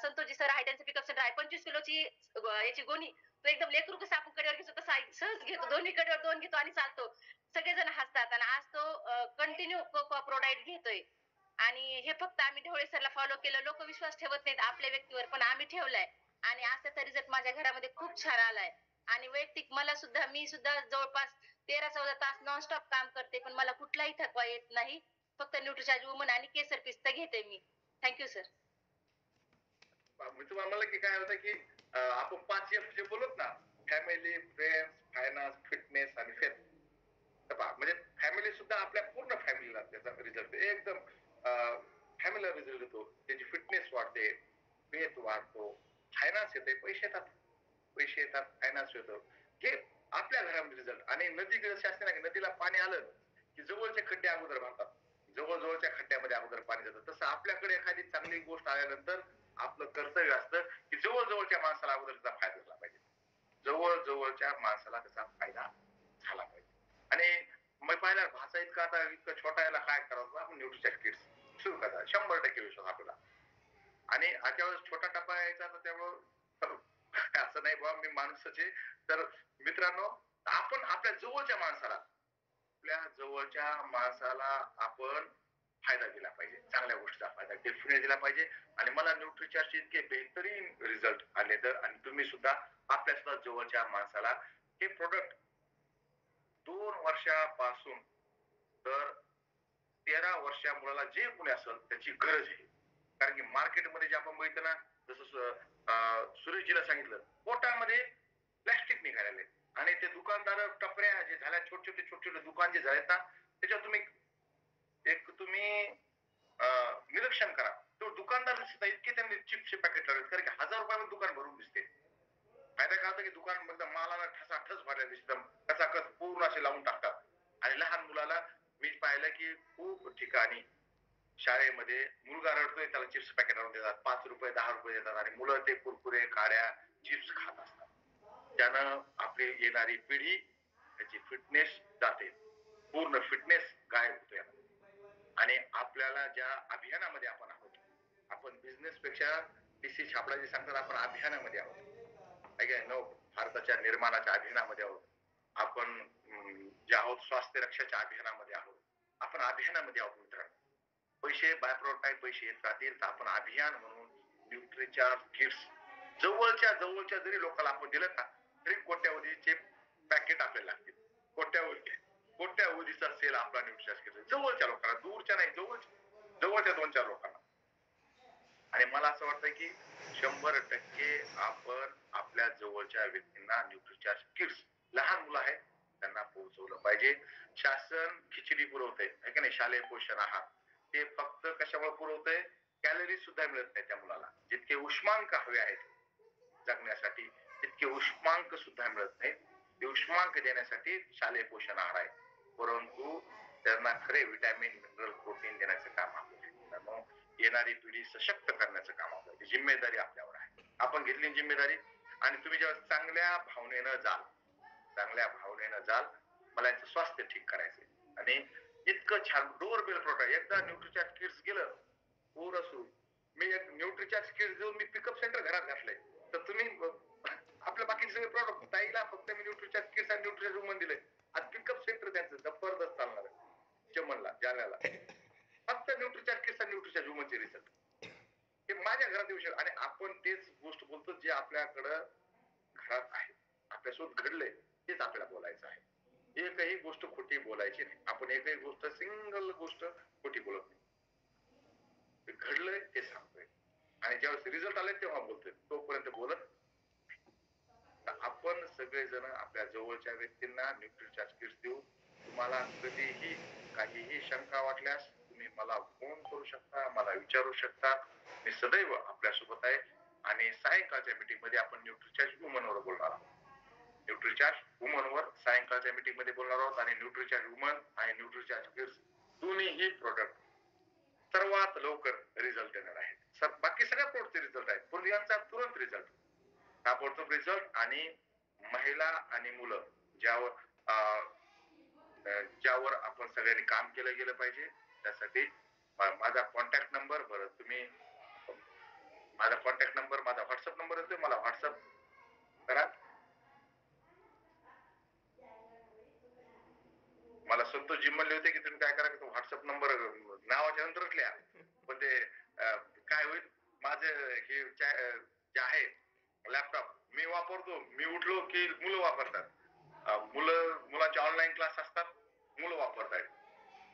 संतोषजी सर आहे, त्यांचं पिकअप सेंटर आहे. 25 किलोची याची गोणी तो एकदम लेकरू कसं आपण कडेवर घेतो तसा सहज घेतो, दोन्ही कडेवर 2 घेतो आणि चालतो. सगळेजण हसतात. आणि आज तो कंटिन्यू कोको प्रोडाक्ट घेतोय. आणि हे फक्त आम्ही ढवळे सरला फॉलो केलं. लोक विश्वास ठेवत नाहीत आपल्या व्यक्तीवर, पण आम्ही ठेवलाय आणि असाचा रिझल्ट माझ्या घरामध्ये खूप छान आलाय. आणि वैयक्तिक मी सुद्धा जवळपास 13-14 तास नॉनस्टॉप काम करते, पण मला कुठलाही थकवा येत नाही. फक्त न्यूट्रिचार्ज वुमन आणि केसर पिस्ता घेते मी. Thank you sir. मी तुम्हाला म्हणलं की काय होतं की आपण 5F जे बोलत ना, फॅमिली, फ्रेंड्स, फायनान्स, फिटनेस आणि फेथ. म्हणजे फॅमिली सुद्धा आपल्या पूर्ण फॅमिलीला त्याचा रिझल्ट एकदम फॅमिलीला रिझल्ट येतो. त्याची फिटनेस वाढते, फेथ वाढतो, फायनान्स येते, पैसे येतात, फायनान्स येतो. हे आपल्या घरामध्ये रिझल्ट. आणि नदी जशी असते ना, नदीला पाणी आलं की जवळचे खड्डे अगोदर भरतात, जवळच्या खड्ड्यामध्ये अगोदर पाणी जातं. तसं आपल्याकडे एखादी चांगली गोष्ट आल्यानंतर आपलं कर्तव्य असतं की जवळच्या माणसाला अगोदर त्याचा फायदा झाला पाहिजे. जवळच्या माणसाला त्याचा फायदा झाला पाहिजे. आणि मग पाहिलं भाषा इतका छोटा याला काय करावं, आपण न्यूट्रिशन किट्स सुरू करा. 100% विश्वास आपल्याला. आणि त्यावेळेस छोटा टप्पा यायचा तर त्यामुळं असं नाही बाबा मी माणूसच आहे. तर मित्रांनो, आपण आपल्या जवळच्या माणसाला, आपण फायदा दिला पाहिजे, चांगल्या गोष्टीचा फायदा डेफिनेट दिला पाहिजे. आणि मला न्यूट्रिचार्जचे इतके बेहतरीन रिझल्ट आले तर, आणि तुम्ही सुद्धा आपल्या सुद्धा जवळच्या माणसाला हे प्रोडक्ट 2 वर्षापासून तर 13 वर्षा मुलाला जे कोणी असेल त्याची गरज आहे. कारण की मार्केटमध्ये जे आपण बघितलं ना, जसं सुरेशजीला सांगितलं, पोटामध्ये प्लॅस्टिक निघालेले आणि ते दुकानदार टपऱ्या जे झाल्या, छोटे छोटे दुकान जे झालेत ना, त्याच्यावर तुम्ही निरीक्षण करा. तो दुकानदार सुद्धा इतके त्यांनी चिप्सचे पॅकेट लावले, कारण की 1000 रुपयामध्ये दुकान भरून दिसते. फायदा काय होता की दुकान मधलं मालाला ठसाठस भरल्या दिसतं, कचाकच पूर्ण असे लावून टाकतात. आणि लहान मुलाला मी पाहिलं की खूप ठिकाणी शाळेमध्ये मुलगा रडतोय, त्याला चिप्स पॅकेट आणून देतात, 5 रुपये 10 रुपये देतात आणि मुलं ते कुरकुरे काड्या चिप्स खात असतात. त्यानं आपली येणारी पिढी त्याची फिटनेस जाते, पूर्ण फिटनेस गायब होतो याला. आणि आपल्याला ज्या अभियानामध्ये आपण आहोत, आपण बिझनेस पेक्षा पीसी छापडा जे सांगतात, आपण अभियानामध्ये आहोत, नव भारताच्या निर्माणाच्या अभियानामध्ये आहोत. आपण जे आहोत स्वास्थ्य रक्षाच्या अभियानामध्ये आहोत. आपण अभियानामध्ये आहोत मित्रांनो. पैसे बाय प्रोडक्ट आहे, पैसे येत राहतील. तर आपण अभियान म्हणून न्यूट्रिचार्ज किट्स जवळच्या जरी लोकांना आपण दिलं ना, तरी कोट्यावधीचे पॅकेट आपल्याला लागतील. कोट्यावधीचा सेल आपला न्यूट्रिचार्ज किट जवळच्या लोकांना, दूरच्या नाही, जवळच्या 2-4 लोकांना. आणि मला असं वाटतं की 100% आपण आपल्या जवळच्या व्यक्तींना न्यूट्रिचार्ज किट्स, लहान मुलं आहेत त्यांना पोहोचवलं पाहिजे. शासन खिचडी पुरवतंय है का नाही, शालेय पोषण आहार, ते फक्त कशामुळे पुरवतंय, कॅलरीज सुद्धा मिळत नाही त्या मुलाला. जितके उष्मांक हवे आहेत जगण्यासाठी तितके उष्मांक सुद्धा मिळत नाही. ते उष्मांक देण्यासाठी शालेय पोषण आहार आहे, परंतु त्यांना खरे विटॅमिन मिनरल प्रोटीन देण्याचं काम आपलं. येणारी पिढी सशक्त करण्याचं काम आपलं, जिम्मेदारी आपल्यावर आहे. आपण घेतली जिम्मेदारी. आणि तुम्ही जेव्हा चांगल्या भावनेनं जाल, मला याचं स्वास्थ्य ठीक करायचंय आणि इतकं छान डोर बेल प्रोडक्ट, एकदा न्यूट्रिचार्ज किट्स गेलं पुरं सुरू. मी एक न्यूट्रिचार्ज किट्स देऊन मी पिकअप सेंटर घरात घातलंय. तर तुम्ही आपल्या बाकीचे सगळे प्रॉडक्ट, ताईला फक्त मी न्यूट्रिचार्ज किट्स आणि न्यूट्रिचार्ज वुमन दिले. आज पिकअप सेंटर त्यांचं जबरदस्त चालणार आहे चमनला, जालन्याला. फक्त न्यूट्रिचार्ज किट्स आणि न्यूट्रिचार्ज वुमनचे रिझल्ट हे माझ्या घरात येऊ शकत. आणि आपण तेच गोष्ट बोलतो जे आपल्याकडं घरात आहे, आपल्यासोबत घडलंय, तेच आपल्याला बोलायचं आहे. एकही गोष्ट खोटी बोलायची नाही. आपण एकही गोष्ट, सिंगल गोष्ट खोटी बोलत नाही. घडलंय ते सांगतोय आणि ज्यावेळेस रिझल्ट आले तेव्हा बोलतोय, तोपर्यंत बोलत. आपण सगळेजण आपल्या जवळच्या व्यक्तींना न्यूट्रिचार्ज किट्स देऊ. तुम्हाला कधीही काहीही शंका वाटल्यास तुम्ही मला फोन करू शकता, मला विचारू शकता. मी सदैव आपल्यासोबत आहे. आणि सायंकाळच्या मीटिंग मध्ये आपण न्यूट्रिचार्ज वुमन वर बोलणार आहोत. न्यूट्रिचार्ज वुमन वर सायंकाळच्या मीटिंग मध्ये बोलणार आहोत. आणि न्यूट्रिचार्ज वुमन आणि न्यूट्रिचार्ज किट्स दोन्हीही प्रोडक्ट सर्वात लवकर रिझल्ट देणार आहेत. बाकी सगळ्या प्रोडक्टचे रिझल्ट आहेत, पण यांचा तुरंत रिझल्ट, ताबडतोब रिझल्ट. आणि महिला आणि मुलं ज्यावर आपण सगळ्यांनी काम केलं गेलं पाहिजे, त्यासाठी माझा कॉन्टॅक्ट नंबर, बरं तुम्ही माझा कॉन्टॅक्ट नंबर, माझा व्हॉट्सअप नंबर येतोय, मला व्हॉट्सअप करा. मला संतोषजी म्हणले होते की तुम्ही काय करा, की व्हॉट्सअप नंबर नावाच्या नंतरच लिहा. पण ते काय होईल, माझं हे जे आहे लॅपटॉप मी वापरतो, मी उठलो की मुलं वापरतात, मुलाचे ऑनलाईन क्लास असतात, मुलं वापरतायत.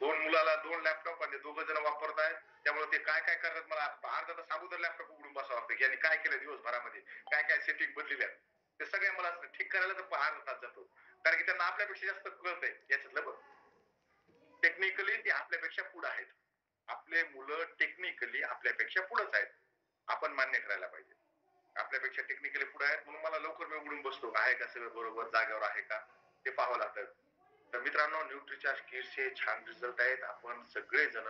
2 मुलाला 2 लॅपटॉप आणि 2 जण वापरतायत. त्यामुळे ते काय करतात, मला अर्धा तास अगोदर लॅपटॉप उघडून बसावं लागतं, यांनी काय केलं दिवसभरामध्ये, काय सेटिंग बदलल्या, ते सगळे मला ठीक करायला तर अर्धा तास जातो. कारण की त्यांना आपल्यापेक्षा जास्त कळतंय याच्यातलं. बघ, टेक्निकली ते आपल्यापेक्षा पुढे आहेत. आपले मुलं टेक्निकली आपल्यापेक्षा पुढेच आहेत. आपण मान्य करायला पाहिजे, आपल्यापेक्षा टेक्निकली पुढे आहेत. म्हणून मला लवकर मी उघडून बसतो, आहे का सगळं बरोबर, जागेवर आहे का ते पाहावं लागतं. तर मित्रांनो, न्यूट्रिचार्ज किट्सचे छान रिझल्ट आहेत. आपण सगळेजण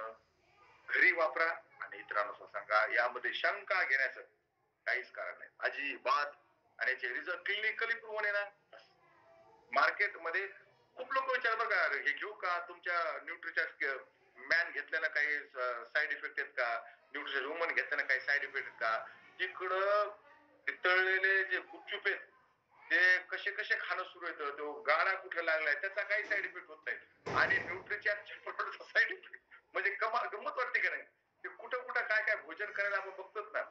घरी वापरा आणि इतरांना सांगा. यामध्ये शंका घेण्याचं काहीच कारण नाही, अजिबात. आणि याचे रिझल्ट क्लिनिकली प्रूव्हन येणार. मार्केटमध्ये खूप लोक विचार बघा, हे घेऊ का तुमच्या न्यूट्रिचार्ज मॅन घेतल्यानं काही साईड इफेक्ट आहेत का, न्यूट्रिशन वुमन घेतल्यानं काही साईड इफेक्ट आहेत का, तिकडं ते तळलेले जे गुपचूप आहेत ते कसे कसे खाणं सुरू येतं, तो गाडा कुठे लागलाय त्याचा काही साईड इफेक्ट होत नाही, आणि न्यूट्रिचॅर्जच्या प्रोडक्टचा साईड इफेक्ट म्हणजे गंमत वाटते का नाही, ते कुठं कुठं काय काय भोजन करायला आपण बघतोच ना,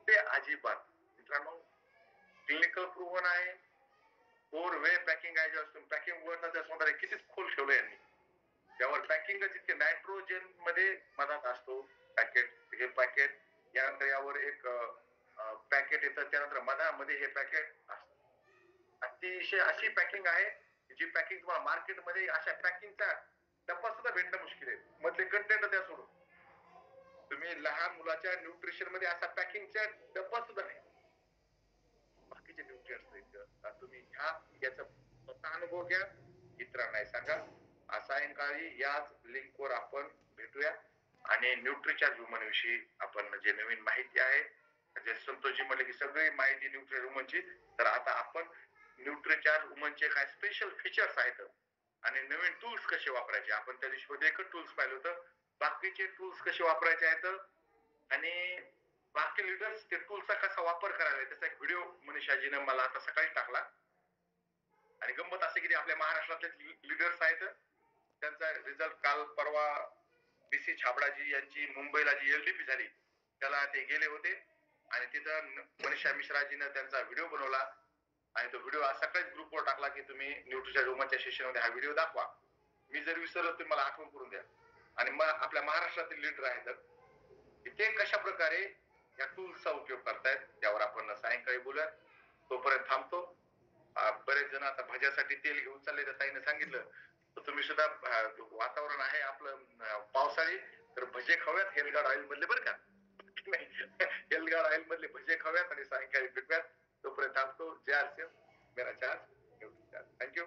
ते अजिबात. मित्रांनो, क्लिनिकल प्रूव्हन आहे, 4 वे पॅकिंग आहे, जेव्हा पॅकिंग वर त्या किती खोल ठेवलं यांनी, त्यावर पॅकिंग जितके नायट्रोजन मध्ये मधात असतो पॅकेट, हे पॅकेट यानंतर यावर एक पॅकेट येतं, त्यानंतर मधामध्ये हे पॅकेट असतं. अतिशय अशी पॅकिंग आहे जी पॅकिंग तुम्हाला मार्केटमध्ये अशा पॅकिंगचा डब्बा सुद्धा भेटणं मुश्किल आहे, मधले कंटेंट त्या सोडून. तुम्ही लहान मुलाच्या न्यूट्रिशन मध्ये असा पॅकिंगचा डब्बा सुद्धा नाही. बाकीचे न्यूट्रिएंट्स तुम्ही याचा स्वतः अनुभव घ्या, इतरांना सांगा. सायंकाळी याच लिंकवर आपण भेटूया आणि न्यूट्रिचार्ज वुमन विषयी आपण जे नवीन माहिती आहे, जे संतोषजी म्हटले की सगळी माहिती न्यूट्रिचार्ज वुमनची, तर आता आपण न्यूट्रिचार्ज वुमनचे काय स्पेशल फीचर्स आहेत आणि नवीन टूल्स कसे वापरायचे, आपण त्या दिवशी एकच टूल्स पाहिलं होतं, बाकीचे टूल्स कसे वापरायचे आहेत आणि बाकी लीडर्स ते टूलचा कसा वापर करायला, त्याचा एक व्हिडिओ मनीषाजीनं मला आता सकाळी टाकला. आणि गंमत असे की आपल्या महाराष्ट्रातले लीडर्स आहेत, त्यांचा रिझल्ट काल परवा बीसी छाबडाजी यांची मुंबईला जी LDP झाली त्याला ते गेले होते आणि तिथं मनीषा मिश्राजीनं त्यांचा व्हिडिओ बनवला आणि तो व्हिडिओ आज सकाळीच ग्रुपवर टाकला की तुम्ही न्यूट्रिशन वुमनच्या सेशन मध्ये हा व्हिडिओ दाखवा. मी जर विसरलो तर मला आठवण करून द्या. आणि मग आपल्या महाराष्ट्रातील लीडर आहेत ते कशा प्रकारे या टूल्सचा उपयोग करतायत त्यावर आपण सायंकाळी बोलूया. तोपर्यंत थांबतो. बरेच जण आता भज्यासाठी तेल घेऊन चालले, तर ताईने सांगितलं तर तुम्ही सुद्धा, वातावरण आहे आपलं पावसाळी, तर भजे खाव्यात हेल्थगार्ड ऑइल मधले बरं का, हेल्थगार्ड ऑइल मधले भजे खाव्यात आणि सायंकाळी भेटूयात. तोपर्यंत थांबतो. जय आरसीएम, मेरा चार्ज, थँक्यू.